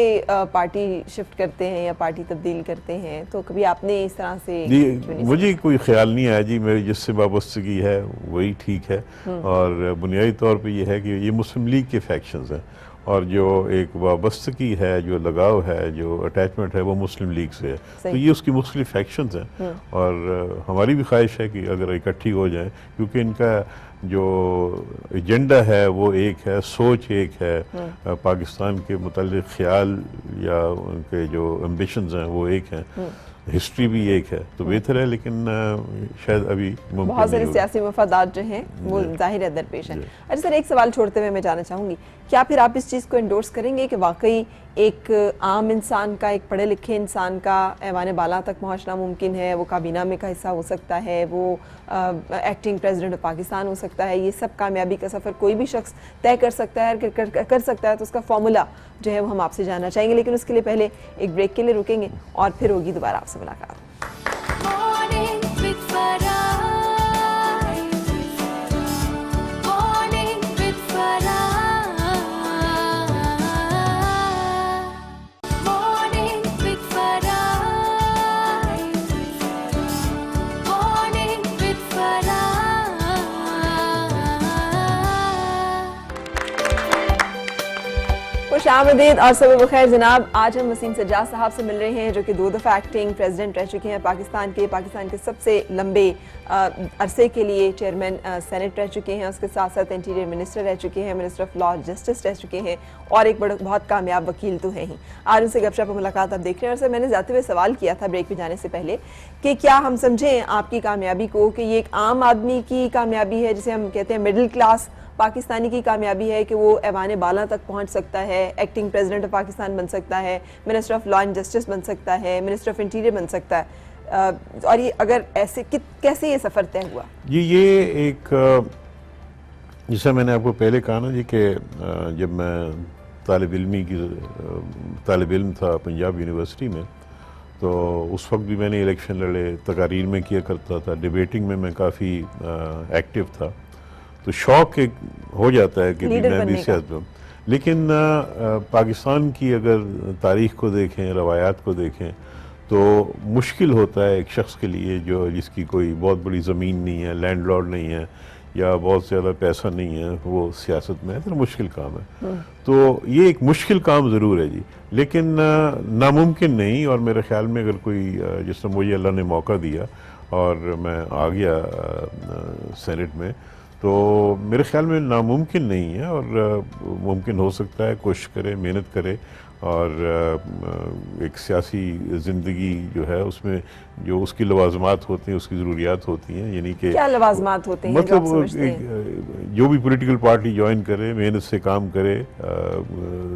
पार्टी शिफ्ट करते हैं या पार्टी तब्दील करते हैं, तो कभी आपने इस तरह से जी, मुझे कोई ख्याल नहीं आया जी, मेरी जिससे वाबस्तगी है वही ठीक है, और बुनियादी तौर पे ये है कि ये मुस्लिम लीग के फैक्शंस हैं, और जो एक वाबस्तगी है, जो लगाव है, जो अटैचमेंट है, वो मुस्लिम लीग से है। तो ये उसकी मुख्तलिफ फैक्शंस हैं, और हमारी भी ख्वाहिश है कि अगर इकट्ठी हो जाए, क्योंकि इनका जो एजेंडा है वो एक है, सोच एक है, पाकिस्तान के मुताल्लिक़ ख्याल या उनके जो एम्बिशंस हैं वो एक हैं, हिस्ट्री भी एक है, तो बेहतर है, लेकिन शायद अभी बहुत सारे सियासी मफादात जो हैं वो जाहिर है दरपेश हैं। अच्छा सर, एक सवाल छोड़ते हुए मैं जानना चाहूँगी, क्या फिर आप इस चीज़ को एंडोर्स करेंगे कि वाकई एक आम इंसान का, एक पढ़े लिखे इंसान का ऐवान बाला तक पहुँचना मुमकिन है, वो काबीना में का हिस्सा हो सकता है, वो एक्टिंग प्रेसिडेंट ऑफ पाकिस्तान हो सकता है, ये सब कामयाबी का सफ़र कोई भी शख्स तय कर सकता है, कर सकता है, तो उसका फॉर्मूला जो है वो हम आपसे जानना चाहेंगे। लेकिन उसके लिए पहले एक ब्रेक के लिए रुकेंगे और फिर होगी दोबारा आपसे मुलाकात। Morning with Farah. Morning with Farah. Morning with Farah. Morning with Farah. खुश आमदीद और सुबह बखैर जनाब। आज हम वसीम सज्जाद साहब से मिल रहे हैं जो कि 2 दफ़ा एक्टिंग प्रेसिडेंट रह चुके हैं पाकिस्तान के सबसे लंबे अरसे के लिए चेयरमैन सेनेट रह चुके हैं। उसके साथ साथ इंटीरियर मिनिस्टर रह चुके हैं, मिनिस्टर ऑफ लॉ जस्टिस रह चुके हैं और एक बहुत कामयाब वकील तो है ही। आज उनसे गपशप और मुलाकात आप देख रहे हैं। और सर, मैंने जाते हुए सवाल किया था ब्रेक पे जाने से पहले कि क्या हम समझें आपकी कामयाबी को कि ये एक आम आदमी की कामयाबी है, जिसे हम कहते हैं मिडिल क्लास पाकिस्तानी की कामयाबी है कि वो ऐवान बाला तक पहुंच सकता है, एक्टिंग प्रेसिडेंट ऑफ पाकिस्तान बन सकता है, minister of law and justice बन सकता है, मिनिस्टर ऑफ इंटीरियर बन सकता है। और ये अगर ऐसे कैसे ये सफ़र तय हुआ? ये एक जैसा मैंने आपको पहले कहा ना जी कि जब मैं तालिब इल्म था पंजाब यूनिवर्सिटी में, तो उस वक्त भी मैंने इलेक्शन लड़े, तकारीर में किया करता था, डिबेटिंग में मैं काफ़ी एक्टिव था। तो शौक एक हो जाता है कि मैं भी सियासत में। लेकिन पाकिस्तान की अगर तारीख़ को देखें, रवायात को देखें, तो मुश्किल होता है एक शख्स के लिए जिसकी कोई बहुत बड़ी ज़मीन नहीं है, लैंडलॉर्ड नहीं है या बहुत ज़्यादा पैसा नहीं है, वो सियासत में है, तो मुश्किल काम है। तो ये एक मुश्किल काम ज़रूर है जी, लेकिन नामुमकिन नहीं। और मेरे ख्याल में अगर कोई जिसने मुझे अल्लाह ने मौका दिया और मैं आ गया सेनेट में, तो मेरे ख्याल में नामुमकिन नहीं है और मुमकिन हो सकता है। कोशिश करे, मेहनत करे और एक सियासी ज़िंदगी जो है उसमें जो उसकी लवाजमात होती हैं, उसकी ज़रूरियात होती हैं, यानी कि क्या लवाजमात होते हैं मतलब जो आप समझते हैं? जो भी पॉलिटिकल पार्टी ज्वाइन करे, मेहनत से काम करे,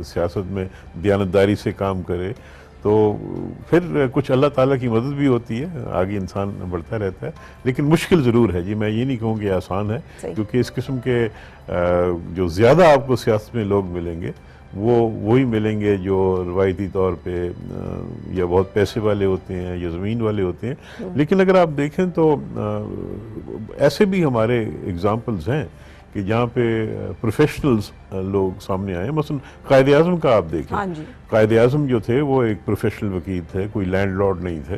सियासत में दयानतदारी से काम करे, तो फिर कुछ अल्लाह ताला की मदद भी होती है, आगे इंसान बढ़ता रहता है। लेकिन मुश्किल ज़रूर है जी, मैं ये नहीं कहूँ कि आसान है, क्योंकि इस किस्म के जो ज़्यादा आपको सियासत में लोग मिलेंगे वो वही मिलेंगे जो रवायती तौर पे या बहुत पैसे वाले होते हैं या ज़मीन वाले होते हैं। लेकिन अगर आप देखें तो ऐसे भी हमारे एग्ज़ाम्पल्स हैं कि जहाँ पे प्रोफेशनल्स लोग सामने आए। मसलन कायद आज़म का आप देखें, कायद आज़म जो थे वो एक प्रोफेशनल वकील थे, कोई लैंडलॉर्ड नहीं थे।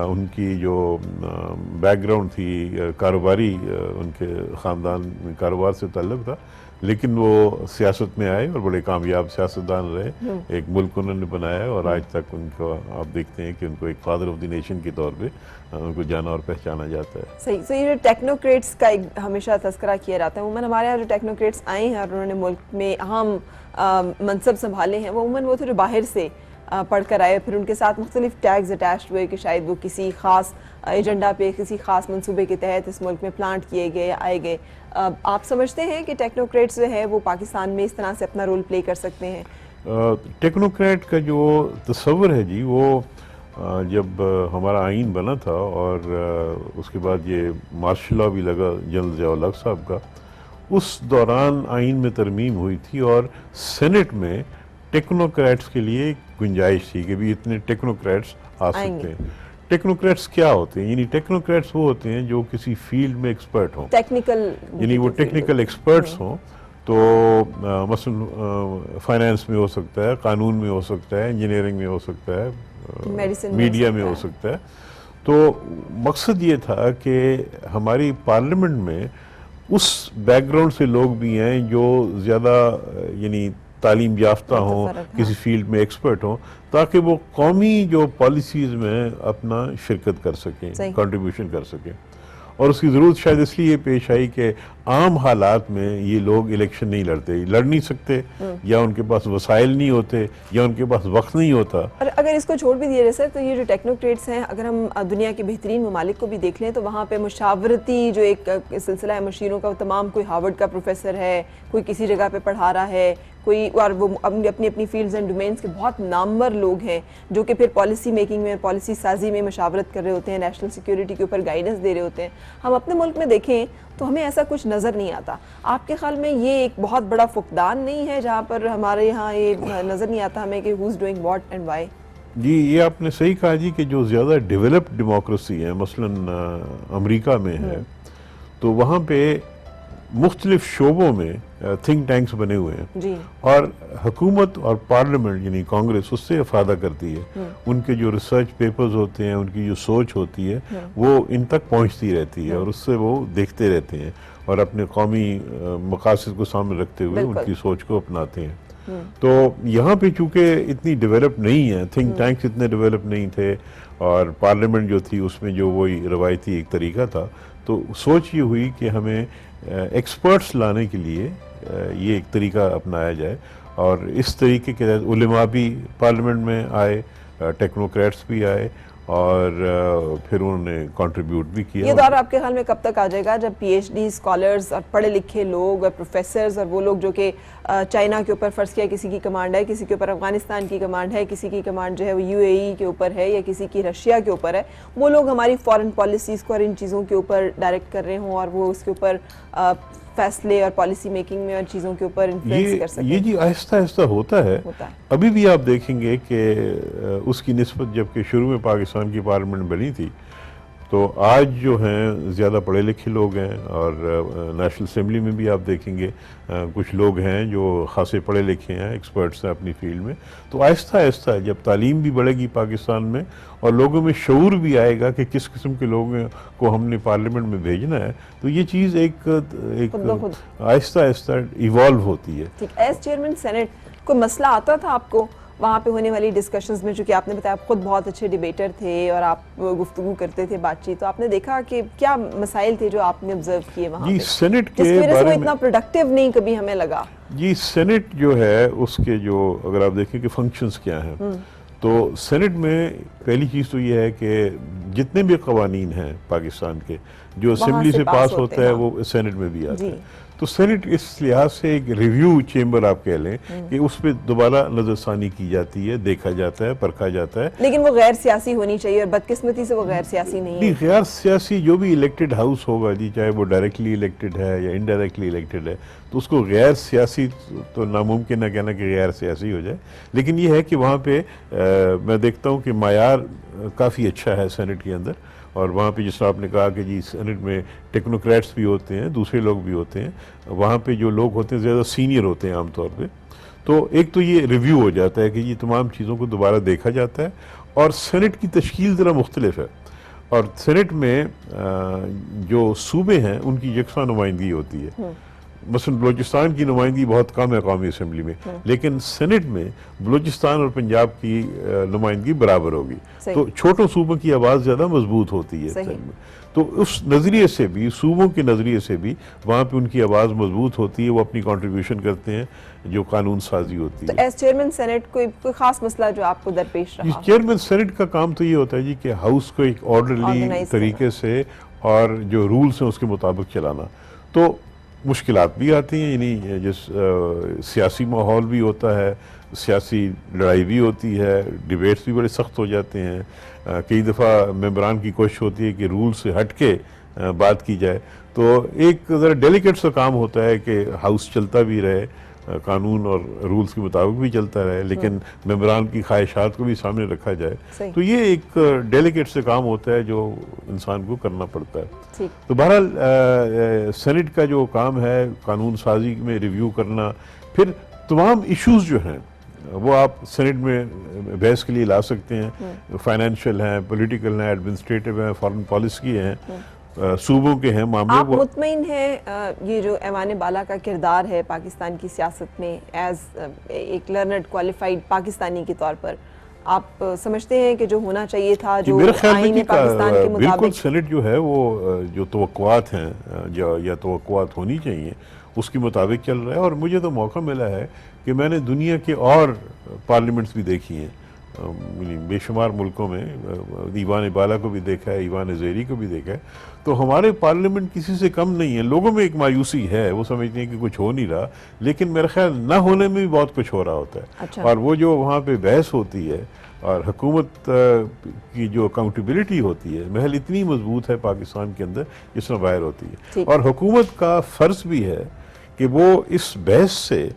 उनकी जो बैकग्राउंड थी कारोबारी, उनके ख़ानदान में कारोबार से ताल्लुक़ था, लेकिन वो सियासत में आए और बड़े कामयाब सियासतदान रहे। एक मुल्क उन्होंने बनाया और आज तक उनको आप देखते हैं कि उनको एक फादर ऑफ द नेशन के तौर पे उनको जाना और पहचाना जाता है। सही। तो ये जो टेक्नोक्रेट्स का एक हमेशा तस्करा किया जाता है, उमन हमारे यहाँ जो टेक्नोक्रेट्स आए हैं और उन्होंने मुल्क में अहम मनसब संभाले हैं, वो उमन वो थे जो बाहर से पढ़ कर आए, फिर उनके साथ मुख्तलिफ टैग्स अटैच हुए कि शायद वो किसी ख़ास एजेंडा पे, किसी ख़ास मंसूबे के तहत इस मुल्क में प्लांट किए गए या आए गए। आप समझते हैं कि टेक्नोक्रेट्स जो है वो पाकिस्तान में इस तरह से अपना रोल प्ले कर सकते हैं? टेक्नोक्रेट का जो तस्वर है जी, वो जब हमारा आइन बना था और उसके बाद ये मार्शल लॉ भी लगा जनरल ज़िया-उल हक साहब का, उस दौरान आइन में तरमीम हुई थी और सेनेट में टेक्नोक्रेट्स के लिए गुंजाइश थी कि भी इतने टेक्नोक्रेट्स आ सकते हैं। टेक्नोक्रेट्स क्या होते हैं? यानी टेक्नोक्रेट्स वो होते हैं जो किसी फील्ड में एक्सपर्ट हों, टेक्निकल, यानी वो टेक्निकल एक्सपर्ट्स हों। तो मसलन फाइनेंस में हो सकता है, कानून में हो सकता है, इंजीनियरिंग में हो सकता है, मीडिया में हो सकता है। तो मकसद ये था कि हमारी पार्लियामेंट में उस बैकग्राउंड से लोग भी हैं जो ज़्यादा यानी तालीम याफ्ता हों, किसी फील्ड में एक्सपर्ट हों, ताकि वो कौमी जो पॉलिसीज़ में अपना शिरकत कर सकें, कंट्रीब्यूशन कर सकें। और उसकी ज़रूरत शायद इसलिए पेश आई कि आम हालात में ये लोग इलेक्शन नहीं लड़ नहीं सकते, या उनके पास वसाइल नहीं होते, या उनके पास वक्त नहीं होता। और अगर इसको छोड़ भी दिया जाए सर, तो ये जो टेक्नोक्रेट्स हैं, अगर हम दुनिया के बेहतरीन ममालिक को भी देख लें तो वहाँ पे मुशावरती जो एक सिलसिला है मशीरों का, तमाम कोई हार्वर्ड का प्रोफेसर है, कोई किसी जगह पे पढ़ा रहा है, कोई और वो अपनी अपनी फील्ड्स एंड डोमेन्स के बहुत नामवर लोग हैं जो कि फिर पॉलिसी मेकिंग में, पॉलिसी साजी में मशावरत कर रहे होते हैं, नेशनल सिक्योरिटी के ऊपर गाइडेंस दे रहे होते हैं। हम अपने मुल्क में देखें तो हमें ऐसा कुछ नज़र नहीं आता। आपके ख्याल में ये एक बहुत बड़ा फुकदान नहीं है जहाँ पर हमारे यहाँ ये नज़र नहीं आता हमें कि who is doing what and why? जी, ये आपने सही कहा जी कि जो ज़्यादा डेवलप्ड डेमोक्रेसी है, मसलन अमेरिका में है, तो वहाँ पे मुख्तलिफ शोबों में थिंक टैंक्स बने हुए हैं जी। और हुकूमत और पार्लियामेंट यानी कांग्रेस उससे अफादा करती है। उनके जो रिसर्च पेपर्स होते हैं, उनकी जो सोच होती है, वो इन तक पहुंचती रहती है और उससे वो देखते रहते हैं और अपने कौमी मकासद को सामने रखते हुए उनकी सोच को अपनाते हैं। तो यहाँ पे चूंकि इतनी डेवलप नहीं है, थिंक टैंक्स इतने डेवलप नहीं थे, और पार्लियामेंट जो थी उसमें जो वही रवायती एक तरीका था, तो सोच ये हुई कि हमें एक्सपर्ट्स लाने के लिए ये एक तरीका अपनाया जाए, और इस तरीके के तहत उलेमा भी पार्लियामेंट में आए, टेक्नोक्रेट्स भी आए, और फिर उन्होंने कंट्रीब्यूट भी किया। ये दौर आपके ख्याल में कब तक आ जाएगा जब पीएचडी स्कॉलर्स और पढ़े लिखे लोग और प्रोफेसर्स और वो लोग जो कि चाइना के ऊपर फर्ज किया किसी की कमांड है, किसी के ऊपर अफगानिस्तान की कमांड है, किसी की कमांड जो है वो यूएई के ऊपर है या किसी की रशिया के ऊपर है, वो लोग हमारी फॉरेन पॉलिसीज़ को और इन चीज़ों के ऊपर डायरेक्ट कर रहे हों और वो उसके ऊपर फैसले और पॉलिसी मेकिंग में और चीज़ों के ऊपर इन्फ्लुएंस कर सकें? ये जी आहिस्ता आहिस्ता होता है। अभी भी आप देखेंगे कि उसकी निस्बत जबकि शुरू में पाकिस्तान की पार्लियामेंट बनी थी, तो आज जो हैं ज़्यादा पढ़े लिखे लोग हैं, और नेशनल असेंबली में भी आप देखेंगे कुछ लोग हैं जो खासे पढ़े लिखे हैं, एक्सपर्ट्स हैं अपनी फील्ड में। तो आहिस्ता आहिस्ता जब तालीम भी बढ़ेगी पाकिस्तान में और लोगों में शऊर भी आएगा कि किस किस्म के लोगों को हमने पार्लियामेंट में भेजना है, तो ये चीज़ एक आहिस्ता आहिस्ता इवॉल्व होती है। ठीक, एज चेयरमैन सेनेट कोई मसला आता था आपको वहाँ पे होने वाली डिस्कशंस में? चूँकि आपने बताया आप खुद बहुत अच्छे डिबेटर थे और आप गुफ्तगू करते थे, बातचीत, तो आपने देखा कि क्या मसाइल थे जो आपने ऑब्जर्व किए वहाँ जी पे, सेनेट के जिसकी वजह से वो बारे इतना प्रोडक्टिव नहीं कभी हमें लगा? जी सेनेट जो है उसके जो अगर आप देखें कि फंक्शंस क्या हैं, तो सेनेट में पहली चीज़ तो ये है कि जितने भी कवानीन हैं पाकिस्तान के जो असेंबली से पास होता है वो सेनेट में भी आता है। तो सेनेट इस लिहाज से एक रिव्यू चेंबर आप कह लें कि उस पर दोबारा नजरसानी की जाती है, देखा जाता है, परखा जाता है। लेकिन वो गैर सियासी होनी चाहिए और बदकिस्मती से वो गैर सियासी नहीं है। गैर सियासी जो भी इलेक्टेड हाउस होगा जी, चाहे वो डायरेक्टली इलेक्टेड है या इनडायरेक्टली इलेक्टेड है, तो उसको गैर सियासी तो नामुमकिन है कहना कि गैर सियासी हो जाए। लेकिन ये है कि वहाँ पे मैं देखता हूँ कि मायार काफ़ी अच्छा है सेनेट के अंदर, और वहाँ पे जिस तरह आपने कहा कि जी सेनेट में टेक्नोक्रेट्स भी होते हैं, दूसरे लोग भी होते हैं, वहाँ पे जो लोग होते हैं ज़्यादा सीनियर होते हैं आमतौर पे। तो एक तो ये रिव्यू हो जाता है कि ये तमाम चीज़ों को दोबारा देखा जाता है, और सेनेट की तश्कील ज़रा मुख्तलिफ है, और सेनेट में जो सूबे हैं उनकी यकसा नुमाइंदगी होती है। मसलन बलूचिस्तान की नुमाइंदगी बहुत कम है कौमी असम्बली में, लेकिन सेनेट में बलूचिस्तान और पंजाब की नुमाइंदगी बराबर होगी, तो छोटों सूबों की आवाज़ ज़्यादा मजबूत होती है सेनेट में। तो उस नज़रिए से भी, सूबों के नज़रिए से भी वहाँ पे उनकी आवाज़ मजबूत होती है, वो अपनी कंट्रीब्यूशन करते हैं जो कानून साजी होती है। तो एज चेयरमैन सेनेट कोई खास मसला जो आपको दरपेश रहा? चेयरमैन सेनेट का काम तो ये होता है जी कि हाउस को एक ऑर्डरली तरीके से और जो रूल्स हैं उसके मुताबिक चलाना। तो मुश्किलात भी आती हैं, यानी जिस सियासी माहौल भी होता है, सियासी लड़ाई भी होती है, डिबेट्स भी बड़े सख्त हो जाते हैं, कई दफ़ा मेंबरान की कोशिश होती है कि रूल से हट के बात की जाए। तो एक ज़रा डेलिकेट सा काम होता है कि हाउस चलता भी रहे, कानून और रूल्स के मुताबिक भी चलता रहे, लेकिन मेंबरान की ख्वाहिशात को भी सामने रखा जाए। तो ये एक डेलिकेट से काम होता है जो इंसान को करना पड़ता है। तो बहरहाल सेनेट का जो काम है कानून साजी में रिव्यू करना, फिर तमाम इश्यूज जो हैं वो आप सेनेट में बहस के लिए ला सकते हैं। फाइनेंशियल हैं, पॉलिटिकल हैं, एडमिनिस्ट्रेटिव हैं, फॉरेन पॉलिसी हैं, सूबों के हैं मामले। आप मुतमईन हैं ये जो ऐवान बाला का किरदार है पाकिस्तान की सियासत में एज एक लर्नड क्वालिफाइड पाकिस्तानी के तौर पर, आप समझते हैं कि जो होना चाहिए था जो आईन पाकिस्तान के मुताबिक? बिल्कुल, सेनेट जो है वो जो तवक्कुआत हैं या तवक्कुआत होनी चाहिए उसके मुताबिक चल रहा है। और मुझे तो मौका मिला है कि मैंने दुनिया के और पार्लियामेंट्स भी देखी हैं, बेशुमार मुल्कों में ईवान बाला को भी देखा है, ईवान ज़ेरी को भी देखा है। तो हमारे पार्लियामेंट किसी से कम नहीं है। लोगों में एक मायूसी है, वो समझते हैं कि कुछ हो नहीं रहा, लेकिन मेरा ख्याल न होने में भी बहुत कुछ हो रहा होता है। अच्छा। और वो जो वहाँ पे बहस होती है और हुकूमत की जो अकाउंटेबिलिटी होती है महल इतनी मजबूत है पाकिस्तान के अंदर जिस तरह बाहर होती है। और हुकूमत का फ़र्ज़ भी है कि वो इस बहस से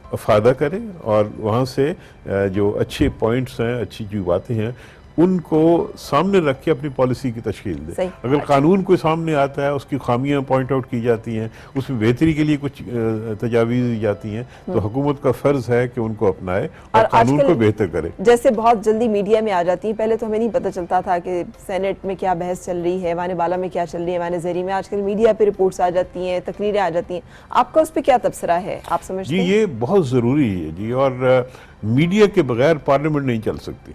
फ़ायदा करे और वहाँ से जो अच्छे पॉइंट्स हैं, अच्छी जो बातें हैं उनको सामने रख के अपनी पॉलिसी की तशकील दे। सही। अगर कानून कोई सामने आता है, उसकी खामियां पॉइंट आउट की जाती हैं, उसमें बेहतरी के लिए कुछ तजावीज़ दी जाती हैं, तो हुकूमत का फ़र्ज़ है कि उनको अपनाए और कानून आजकल को बेहतर करे। जैसे बहुत जल्दी मीडिया में आ जाती है, पहले तो हमें नहीं पता चलता था कि सेनेट में क्या बहस चल रही है, वाने बाला में क्या चल रही है, वाने ज़ेरी में। आजकल मीडिया पे रिपोर्ट्स आ जाती हैं, तकरीरें आ जाती हैं। आपका उस पर क्या तबसरा है, आप समझते जी हैं? ये बहुत ज़रूरी है जी, और मीडिया के बगैर पार्लियामेंट नहीं चल सकती।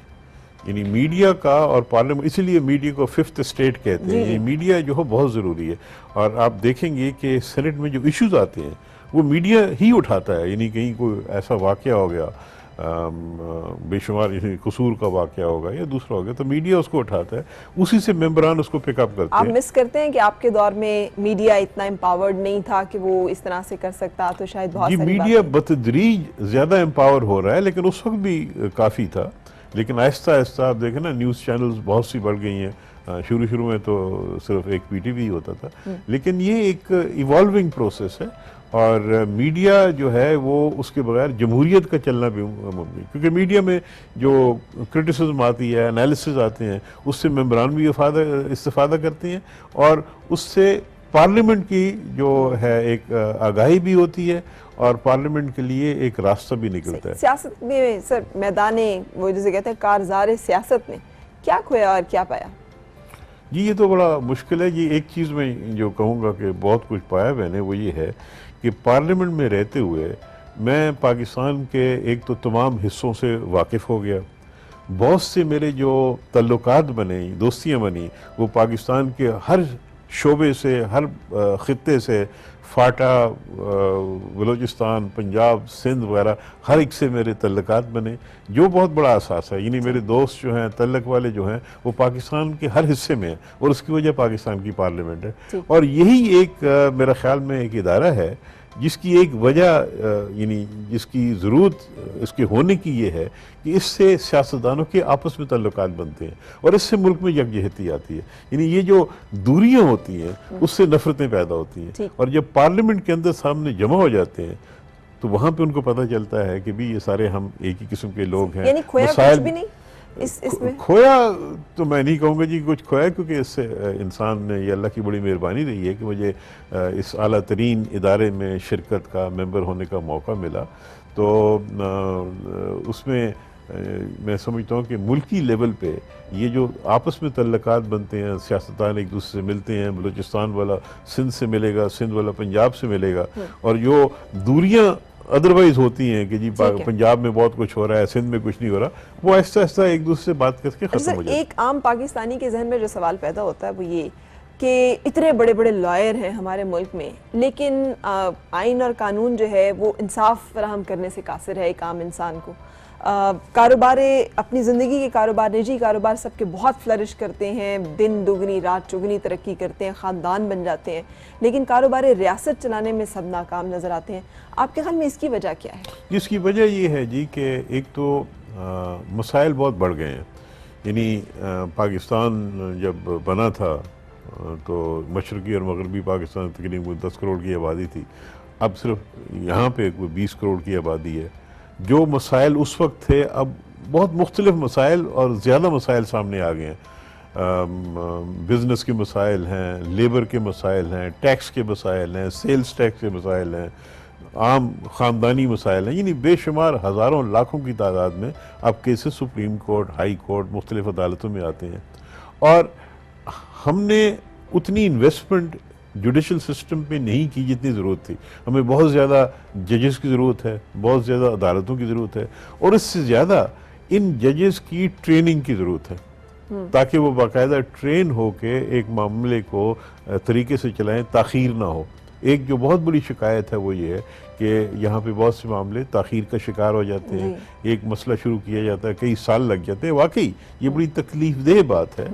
यानी मीडिया का और पार्लियामेंट, इसीलिए मीडिया को फिफ्थ स्टेट कहते हैं। ये मीडिया जो है बहुत ज़रूरी है, और आप देखेंगे कि सेनेट में जो इश्यूज आते हैं वो मीडिया ही उठाता है। यानी कहीं कोई ऐसा वाक़या हो गया, बेशुमार कसूर का वाक़या होगा या दूसरा हो गया, तो मीडिया उसको उठाता है, उसी से मेंबरान उसको पिकअप करते आप हैं। मिस करते हैं कि आपके दौर में मीडिया इतना एम्पावर्ड नहीं था कि वो इस तरह से कर सकता, तो शायद बहुत जी सारी मीडिया बातें- बतदरीज ज़्यादा एम्पावर हो रहा है, लेकिन उस वक्त भी काफ़ी था। लेकिन आहिस्ता आहिस्ता आप देखें ना, न्यूज़ चैनल्स बहुत सी बढ़ गई हैं। शुरू शुरू में तो सिर्फ एक पीटीवी होता था, लेकिन ये एक इवॉल्विंग प्रोसेस है, और मीडिया जो है वो उसके बगैर जमहूरियत का चलना भी मुमकिन, क्योंकि मीडिया में जो क्रिटिसिज्म आती है, एनालिसिस आते हैं, उससे मेंबरान भी इस्तेफादा करते हैं, और उससे पार्लियामेंट की जो है एक आगाही भी होती है, और पार्लियामेंट के लिए एक रास्ता भी निकलता है। सियासत में सर, मैदाने वो जिसे कहते हैं कारज़ार सियासत में क्या खोया और क्या पाया? जी ये तो बड़ा मुश्किल है। ये एक चीज़ मैं जो कहूँगा कि बहुत कुछ पाया मैंने, वो ये है कि पार्लियामेंट में रहते हुए मैं पाकिस्तान के एक तो तमाम हिस्सों से वाकिफ़ हो गया। बहुत से मेरे जो तल्लुकात बने, दोस्तियाँ बनी, वो पाकिस्तान के हर शोबे से, हर ख़ित्ते से, फाटा, बलूचिस्तान, पंजाब, सिंध वगैरह, हर एक से मेरे तल्लुकात बने, जो बहुत बड़ा एहसास है। यानी मेरे दोस्त जो हैं, तल्लक वाले जो हैं, वो पाकिस्तान के हर हिस्से में हैं, और उसकी वजह पाकिस्तान की पार्लियामेंट है। और यही एक मेरा ख्याल में एक इदारा है जिसकी एक वजह, यानी जिसकी ज़रूरत इसके होने की ये है कि इससे सियासतदानों के आपस में तल्लुकात बनते हैं, और इससे मुल्क में यकजहती आती है। यानी ये जो दूरियां होती हैं उससे नफरतें पैदा होती हैं, और जब पार्लियामेंट के अंदर सामने जमा हो जाते हैं तो वहाँ पे उनको पता चलता है कि भी ये सारे हम एक ही किस्म के लोग हैं। यानी खोया मसाइल कुछ भी नहीं इसमें? खोया तो मैं नहीं कहूँगा जी कुछ खोया, क्योंकि इससे इंसान ने, ये अल्लाह की बड़ी मेहरबानी रही है कि मुझे इस आला तरीन इदारे में शिरकत का, मेंबर होने का मौका मिला। तो उसमें मैं समझता हूँ कि मुल्की लेवल पे ये जो आपस में तल्लकात बनते हैं, सियासतदान एक दूसरे से मिलते हैं, बलूचिस्तान वाला सिंध से मिलेगा, सिंध वाला पंजाब से मिलेगा, और जो दूरियाँ अदरवाइज होती हैं कि जी पंजाब में बहुत कुछ हो रहा है, सिंध में कुछ नहीं हो रहा, वो आहिस्ता आहिस्ता एक दूसरे से बात करके खत्म हो जाती है। एक आम पाकिस्तानी के जहन में जो सवाल पैदा होता है वो ये कि इतने बड़े बड़े लॉयर हैं हमारे मुल्क में, लेकिन आइन और कानून जो है वो इंसाफ फराहम करने से कासिर है एक आम इंसान को। कारोबारे, अपनी ज़िंदगी के कारोबार, निजी कारोबार सबके बहुत फ्लरिश करते हैं, दिन दुगनी रात चुगनी तरक्की करते हैं, ख़ानदान बन जाते हैं, लेकिन कारोबार रियासत चलाने में सब नाकाम नज़र आते हैं। आपके ख्याल में इसकी वजह क्या है? इसकी वजह ये है जी कि एक तो मसाइल बहुत बढ़ गए हैं। यानी पाकिस्तान जब बना था तो मशरक़ी और मगरबी पाकिस्तान तकरीबन 10 करोड़ की आबादी थी, अब सिर्फ यहाँ पे 20 करोड़ की आबादी है। जो मसाइल उस वक्त थे, अब बहुत मुख्तलिफ मसाइल और ज़्यादा मसाइल सामने आ गए हैं। बिज़नेस के मसाइल हैं, लेबर के मसाइल हैं, टैक्स के मसाइल हैं, सेल्स टैक्स के मसाइल हैं, आम ख़ानदानी मसाइल हैं। यानी बेशुमार हज़ारों लाखों की तादाद में अब cases supreme court, high court, मुख्तलिफ अदालतों में आते हैं, और हमने उतनी इन्वेस्टमेंट जुडिशल सिस्टम पे नहीं की जितनी ज़रूरत थी। हमें बहुत ज़्यादा जजेस की ज़रूरत है, बहुत ज़्यादा अदालतों की ज़रूरत है, और इससे ज़्यादा इन जजेस की ट्रेनिंग की ज़रूरत है, ताकि वो बाकायदा ट्रेन हो के एक मामले को तरीके से चलाएं, ताख़ीर ना हो। एक जो बहुत बड़ी शिकायत है वो ये है कि यहाँ पे बहुत से मामले ताख़ीर का शिकार हो जाते हैं। एक मसला शुरू किया जाता है, कई साल लग जाते हैं। वाकई ये बड़ी तकलीफ देह बात है।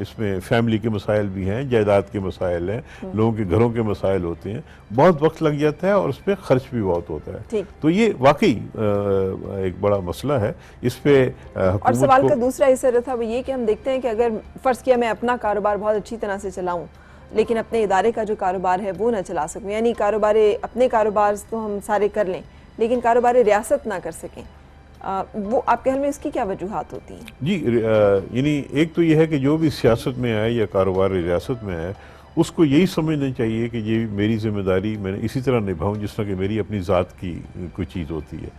इसमें फैमिली के मसाइल भी हैं, जायदाद के मसाइल हैं, लोगों के घरों के मसाइल होते हैं, बहुत वक्त लग जाता है, और उस पर ख़र्च भी बहुत होता है। तो ये वाकई एक बड़ा मसला है। इस पर और सवाल का दूसरा हिस्सा था वो ये कि हम देखते हैं कि अगर फ़र्ज़ किया मैं अपना कारोबार बहुत अच्छी तरह से चलाऊँ, लेकिन अपने इदारे का जो कारोबार है वो ना चला सकूं, यानी अपने कारोबार तो हम सारे कर लें लेकिन कारोबार रियासत ना कर सकें, वो आपके ख्याल में इसकी क्या वजूहात होती हैं? जी यानी एक तो ये है कि जो भी सियासत में आए या कारोबार रियासत में आए उसको यही समझना चाहिए कि ये मेरी जिम्मेदारी मैंने इसी तरह निभाऊं जिस तरह कि मेरी अपनी ज़ात की कोई चीज़ होती है।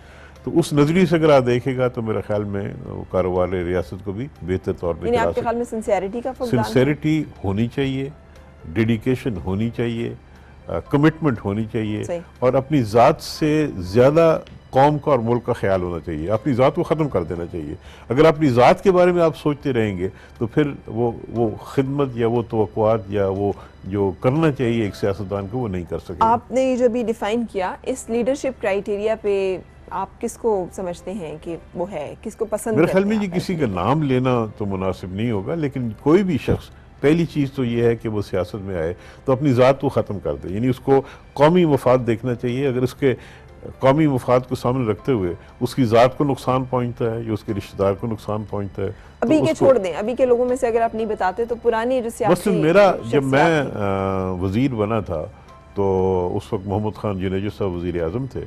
तो उस नज़रिए से अगर आप देखेगा तो मेरे ख्याल में वो कारोबार रियासत को भी बेहतर तौर पर यानी चला आपके ख्याल में सिंसियरिटी का फुकदान है? सिंसेरिटी होनी चाहिए, डेडिकेशन होनी चाहिए, कमिटमेंट होनी चाहिए सही। और अपनी ज़ात से ज़्यादा कौम का और मुल्क का ख्याल होना चाहिए। अपनी ज़ात को ख़त्म कर देना चाहिए। अगर अपनी ज़ात के बारे में आप सोचते रहेंगे तो फिर वो खिदमत या वो तवक्कुआत या वो जो करना चाहिए एक सियासतदान को वो नहीं कर सकेगा। आपने ये जो भी डिफाइन किया, इस लीडरशिप क्राइटेरिया पे आप किसको समझते हैं कि वो है, किसको पसंद मेरे ख्याल करते में हैं जी आप किसी ऐसे? का नाम लेना तो मुनासिब नहीं होगा, लेकिन कोई भी शख्स पहली चीज़ तो ये है कि वो सियासत में आए तो अपनी ज़ात को ख़त्म कर दे, यानी उसको कौमी मफाद देखना चाहिए। अगर उसके कौमी मफाद को सामने रखते हुए उसकी ज़ात को नुकसान पहुँचता है या उसके रिश्तेदार को नुकसान पहुँचता है अभी तो के उसको छोड़ दें, अभी के लोगों में से अगर आप नहीं बताते तो पुरानी जो सियासी मसलन मेरा जब मैं शख्सियात वज़ीर बना था तो उस वक्त मोहम्मद खान जुनेजो साहब वज़ीर आज़म थे,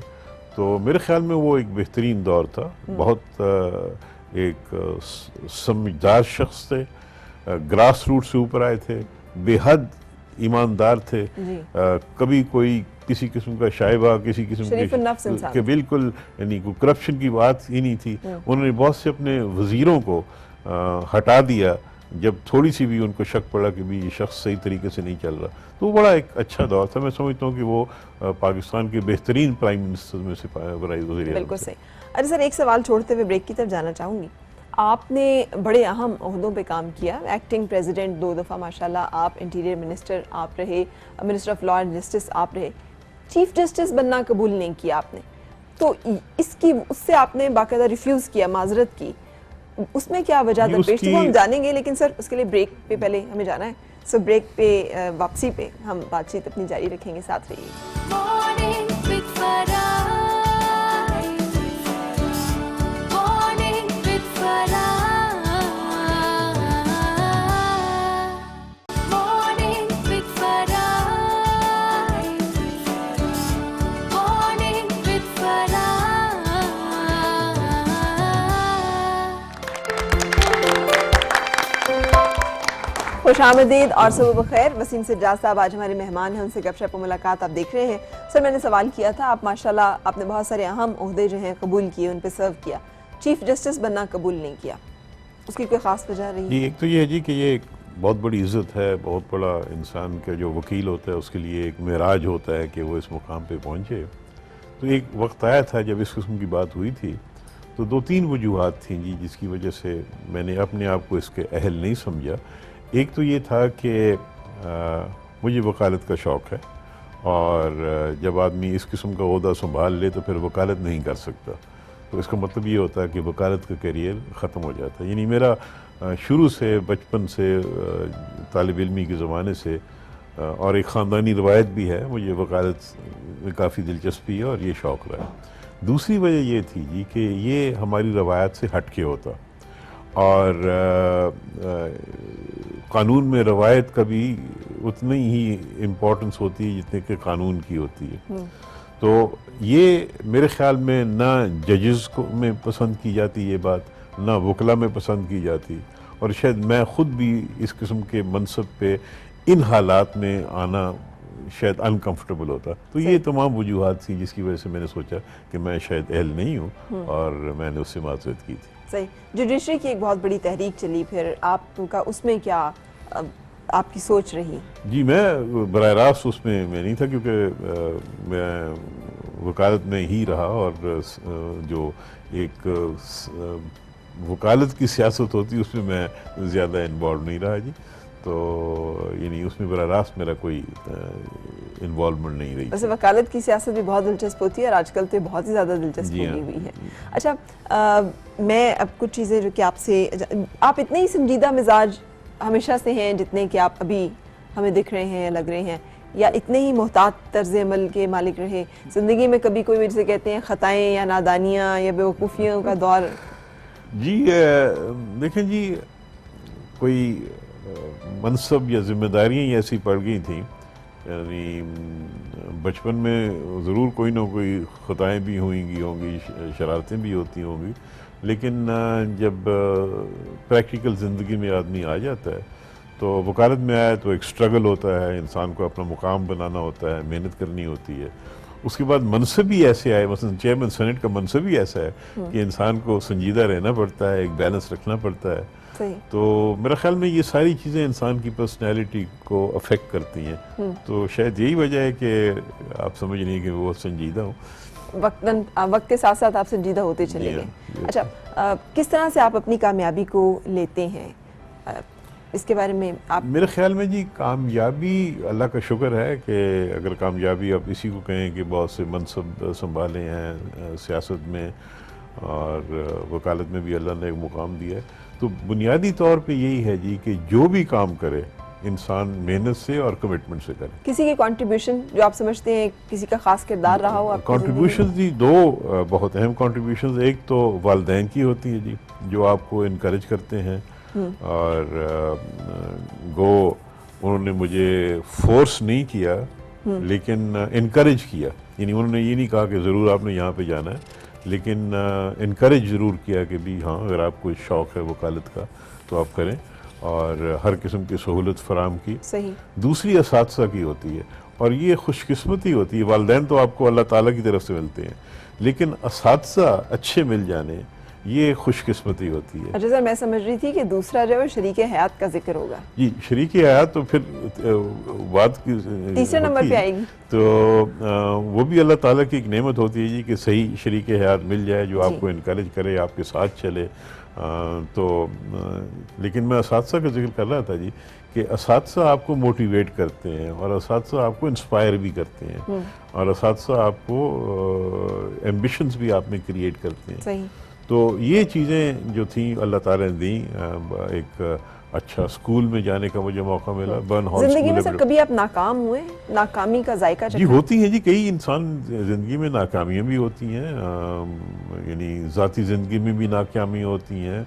तो मेरे ख्याल में वो एक बेहतरीन दौर था। बहुत एक समझदार शख्स थे, ग्रास रूट से ऊपर आए थे, बेहद ईमानदार थे, जी। कभी कोई किसी किस्म का शाइबा किसी किस्म शरीफ-उन-नफ्स इंसान के बिल्कुल यानी कोई करप्शन की बात ही नहीं थी। उन्होंने बहुत से अपने वज़ीरों को हटा दिया जब थोड़ी सी भी उनको शक पड़ा कि भी ये शख्स सही तरीके से नहीं चल रहा, तो वो बड़ा एक अच्छा दौर था। मैं समझता हूँ कि वो पाकिस्तान के बेहतरीन प्राइम मिनिस्टर में से बिल्कुल सही। अरे सर, एक सवाल छोड़ते हुए ब्रेक की तरफ जाना चाहूँगी। आपने बड़े अहम ओहदों पे काम किया, एक्टिंग प्रेसिडेंट 2 दफ़ा माशाल्लाह आप, इंटीरियर मिनिस्टर आप रहे, minister of law and justice आप रहे, चीफ जस्टिस बनना कबूल नहीं किया आपने, तो इसकी उससे आपने बाकायदा रिफ्यूज़ किया, माजरत की, उसमें क्या वजह ये दरपेश थी वो हम उसकी- जानेंगे, लेकिन सर उसके लिए ब्रेक पे पहले हमें जाना है। सो ब्रेक पे वापसी पे हम बातचीत अपनी जारी रखेंगे, साथ रहिए। Morning with Farah. Morning with Farah. Morning with Farah. Morning with Farah. खुश आमदीद और सुबह बखैर। वसीम सज्जाद साहब आज हमारे मेहमान हैं, उनसे गपशप और मुलाकात आप देख रहे हैं। सर, मैंने सवाल किया था, आप माशाल्लाह आपने बहुत सारे अहम ओहदे जो हैं कबूल किए, उन पे सर्व किया, चीफ जस्टिस बनना कबूल नहीं किया, उसकी कोई ख़ास वजह रही? जी, एक तो ये है जी कि ये एक बहुत बड़ी इज़्ज़त है, बहुत बड़ा इंसान का जो वकील होता है उसके लिए एक मेराज होता है कि वो इस मुकाम पे पहुँचे। तो एक वक्त आया था जब इस किस्म की बात हुई थी, तो 2-3 वजूहात थी जी जिसकी वजह से मैंने अपने आप को इसके अहल नहीं समझा। एक तो ये था कि मुझे वकालत का शौक़ है और जब आदमी इस किस्म का ओहदा संभाल ले तो फिर वकालत नहीं कर सकता, तो इसका मतलब ये होता है कि वकालत का करियर ख़त्म हो जाता है। यानी मेरा शुरू से बचपन से तालिब इल्मी के ज़माने से और एक ख़ानदानी रवायत भी है, मुझे वकालत में काफ़ी दिलचस्पी है और ये शौक़ रहा है। दूसरी वजह ये थी जी कि ये हमारी रवायत से हट के होता और कानून में रवायत का भी उतनी ही इम्पोर्टेंस होती है जितने कि कानून की होती है। तो ये मेरे ख्याल में ना जजेस को में पसंद की जाती ये बात, ना वकला में पसंद की जाती, और शायद मैं ख़ुद भी इस किस्म के मनसब पे इन हालात में आना शायद अनकंफर्टेबल होता। तो ये तमाम वजूहात थी जिसकी वजह से मैंने सोचा कि मैं शायद अहल नहीं हूँ और मैंने उससे माज़रत की थी। सही। जुडिशरी की एक बहुत बड़ी तहरीक चली, फिर आपका उसमें क्या आपकी सोच रही? जी, मैं बराह रास्त उसमें मैं नहीं था क्योंकि मैं वकालत में ही रहा और जो एक वकालत की सियासत होती उसमें मैं ज़्यादा इन्वॉल्व नहीं रहा जी, तो यानी उसमें बराह रास्त मेरा कोई इन्वॉल्वमेंट नहीं रही। वैसे वकालत की सियासत भी बहुत दिलचस्प होती है और आजकल तो बहुत ही ज़्यादा दिलचस्प जी हाँ। होगी हुई है। अच्छा, मैं अब कुछ चीज़ें जो कि आपसे, आप इतने ही संजीदा मिजाज हमेशा से हैं जितने कि आप अभी हमें दिख रहे हैं, लग रहे हैं, या इतने ही मोहतात तर्ज अमल के मालिक रहे ज़िंदगी में? कभी कोई जैसे कहते हैं ख़ताएँ या नादानियाँ या बेवकूफ़ियों का दौर? जी देखें जी, कोई मनसब या जिम्मेदारियाँ ही ऐसी पड़ गई थी यानी बचपन में ज़रूर कोई ना कोई ख़ताएँ भी होंगी, शरारतें भी होती होंगी, लेकिन जब प्रैक्टिकल ज़िंदगी में आदमी आ जाता है तो वकालत में आया तो एक स्ट्रगल होता है, इंसान को अपना मुकाम बनाना होता है, मेहनत करनी होती है। उसके बाद मनसब भी ऐसे आए, मसलन चेयरमैन सेनेट का मनसब भी ऐसा है कि इंसान को संजीदा रहना पड़ता है, एक बैलेंस रखना पड़ता है। सही। तो मेरा ख्याल में ये सारी चीज़ें इंसान की पर्सनैलिटी को अफेक्ट करती हैं। तो शायद यही वजह है कि आप समझ नहीं कि वो संजीदा हो। वक्त के साथ साथ आप संजीदा होते चले जी गए। हाँ। अच्छा, किस तरह से आप अपनी कामयाबी को लेते हैं, इसके बारे में आप? मेरे ख्याल में जी कामयाबी अल्लाह का शुक्र है कि अगर कामयाबी आप इसी को कहें कि बहुत से मनसब संभाले हैं सियासत में और वकालत में भी अल्लाह ने एक मुकाम दिया है, तो बुनियादी तौर पे यही है जी कि जो भी काम करे इंसान मेहनत से और कमिटमेंट से करे। किसी की कंट्रीब्यूशन जो आप समझते हैं किसी का खास किरदार रहा हो आपकी कंट्रीब्यूशन जी दो बहुत अहम कंट्रीब्यूशन, एक तो वालिदैन की होती है जी, जो आपको इनकरेज करते हैं और गो उन्होंने मुझे फोर्स नहीं किया लेकिन इनकरेज किया, यानी उन्होंने ये नहीं कहा कि ज़रूर आपने यहाँ पे जाना है, लेकिन इनकरेज ज़रूर किया कि भी हाँ अगर आपको शौक़ है वकालत का तो आप करें, और हर किस्म की सहूलत फराम की। सही। दूसरी असातिज़ा की होती है, और ये खुशकिस्मती होती है। वालिदैन तो आपको अल्लाह ताला की तरफ से मिलते हैं, लेकिन असातिज़ा अच्छे मिल जाने ये खुशकिस्मती होती है। अच्छा सर, मैं समझ रही थी कि दूसरा जो है शरीक हयात का जिक्र होगा। जी, शरीक हयात तो फिर बात की तीसरे नंबर पे आएगी। तो वो भी अल्लाह ताला की एक नेमत होती है जी कि सही शरीक हयात मिल जाए जो आपको इनकरेज करे, आपके साथ चले। लेकिन मैं असातिज़ा का जिक्र कर रहा था जी कि असातिज़ा आपको मोटिवेट करते हैं और असातिज़ा आपको इंस्पायर भी करते हैं और असातिज़ा आपको एम्बिशंस भी आप में क्रिएट करते हैं। सही। तो ये चीज़ें जो थी अल्लाह ताला ने दी। एक अच्छा स्कूल में जाने का मुझे मौका मिला, बर्न हॉल जिंदगी में स्कूल सर कभी आप नाकाम हुए? नाकामी का जायका जी होती है जी, कई इंसान ज़िंदगी में नाकामियाँ भी होती हैं, यानी ज़ाती ज़िंदगी में भी नाकामी होती हैं,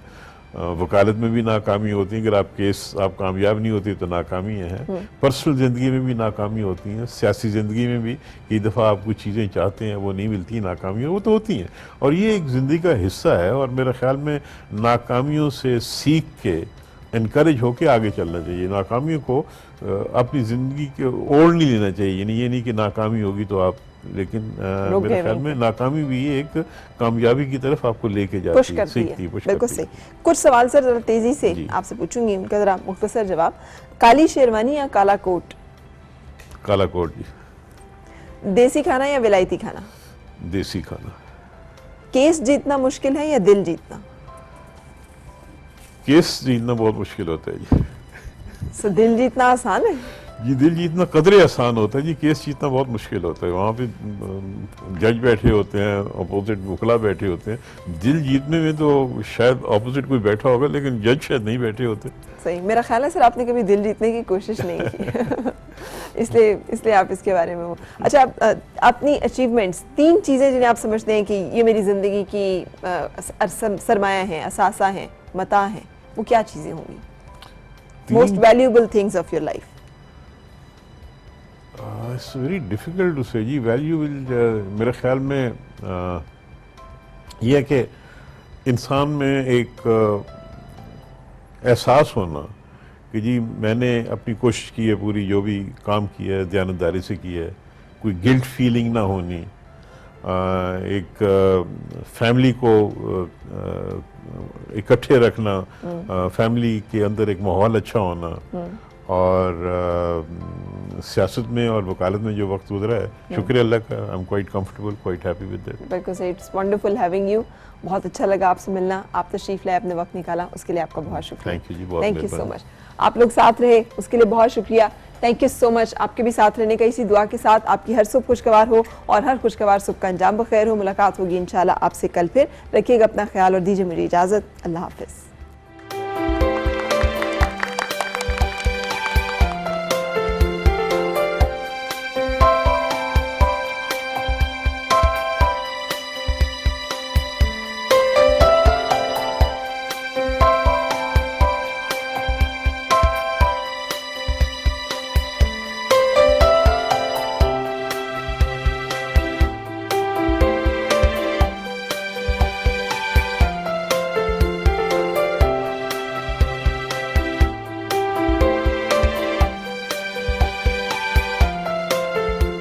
वकालत में भी नाकामी होती है। अगर आप कामयाब नहीं होती तो नाकामियाँ हैं। पर्सनल ज़िंदगी में भी नाकामी होती हैं, सियासी ज़िंदगी में भी कई दफ़ा आप कुछ चीज़ें चाहते हैं वो नहीं मिलती, नाकामियाँ वो तो होती हैं, और ये एक ज़िंदगी का हिस्सा है। और मेरे ख्याल में नाकामियों से सीख के इनकरेज होके आगे चलना चाहिए। नाकामियों को अपनी ज़िंदगी के ओढ़ नहीं लेना चाहिए, यानी ये नहीं कि नाकामी होगी तो आप, लेकिन मेरे ख्याल में नाकामी भी एक कामयाबी की तरफ आपको लेके जाती है, सीखती है, पुश करती है। बिल्कुल सही। कुछ सवाल सर जरा तेजी से आपसे पूछूंगी, उनका जरा मुख्तसर जवाब। काली शेरवानी या काला कोट? काला कोट जी। देसी खाना या विलायती खाना? देसी खाना। केस जीतना मुश्किल है या दिल जीतना? केस जीतना बहुत मुश्किल होता है जी। सो दिल जीतना आसान है? जी, दिल जीतना कदरे आसान होता है जी, केस जीतना बहुत मुश्किल होता है। वहाँ पे जज बैठे होते हैं, अपोजिट वकला बैठे होते हैं। दिल जीतने में तो शायद अपोजिट कोई बैठा होगा, लेकिन जज शायद नहीं बैठे होते। सही। मेरा ख्याल है सर आपने कभी दिल जीतने की कोशिश नहीं की इसलिए आप इसके बारे में हो। अच्छा, अपनी अचीवमेंट्स, 3 चीज़ें जिन्हें आप समझते हैं कि ये मेरी ज़िंदगी की सरमाया है, असासा है, मता है, वो क्या चीज़ें होंगी? Most valuable things of your life. It's very difficult to say जी। वैल्यूएबल मेरे ख्याल में यह है कि इंसान में एक एहसास होना कि जी मैंने अपनी कोशिश की है पूरी, जो भी काम किया है दयानतदारी से किया है, कोई गिल्ट फीलिंग ना होनी, एक फैमिली को इकट्ठे रखना, फैमिली के अंदर एक माहौल अच्छा होना, और सियासत में और वकालत में जो वक्त गुजरा है, शुक्र अल्लाह का, I am quite comfortable, quite happy with that. बिल्कुल सही। It's wonderful having you. बहुत अच्छा लगा आपसे मिलना, आप तशरीफ लाए, अपने वक्त निकाला, उसके लिए आपका बहुत शुक्रिया। थैंक यू जी, बहुत थैंक यू सो मच। आप लोग साथ रहे उसके लिए बहुत शुक्रिया। Thank you so much. आपके भी साथ रहने का इसी दुआ के साथ आपकी हर सुबह खुशगवार हो और हर खुशगवार सुबह का अंजाम बखैर हो। मुलाकात होगी इंशाल्लाह आपसे कल फिर। रखिएगा अपना ख्याल और दीजिए मुझे इजाज़त। अल्लाह हाफिज़।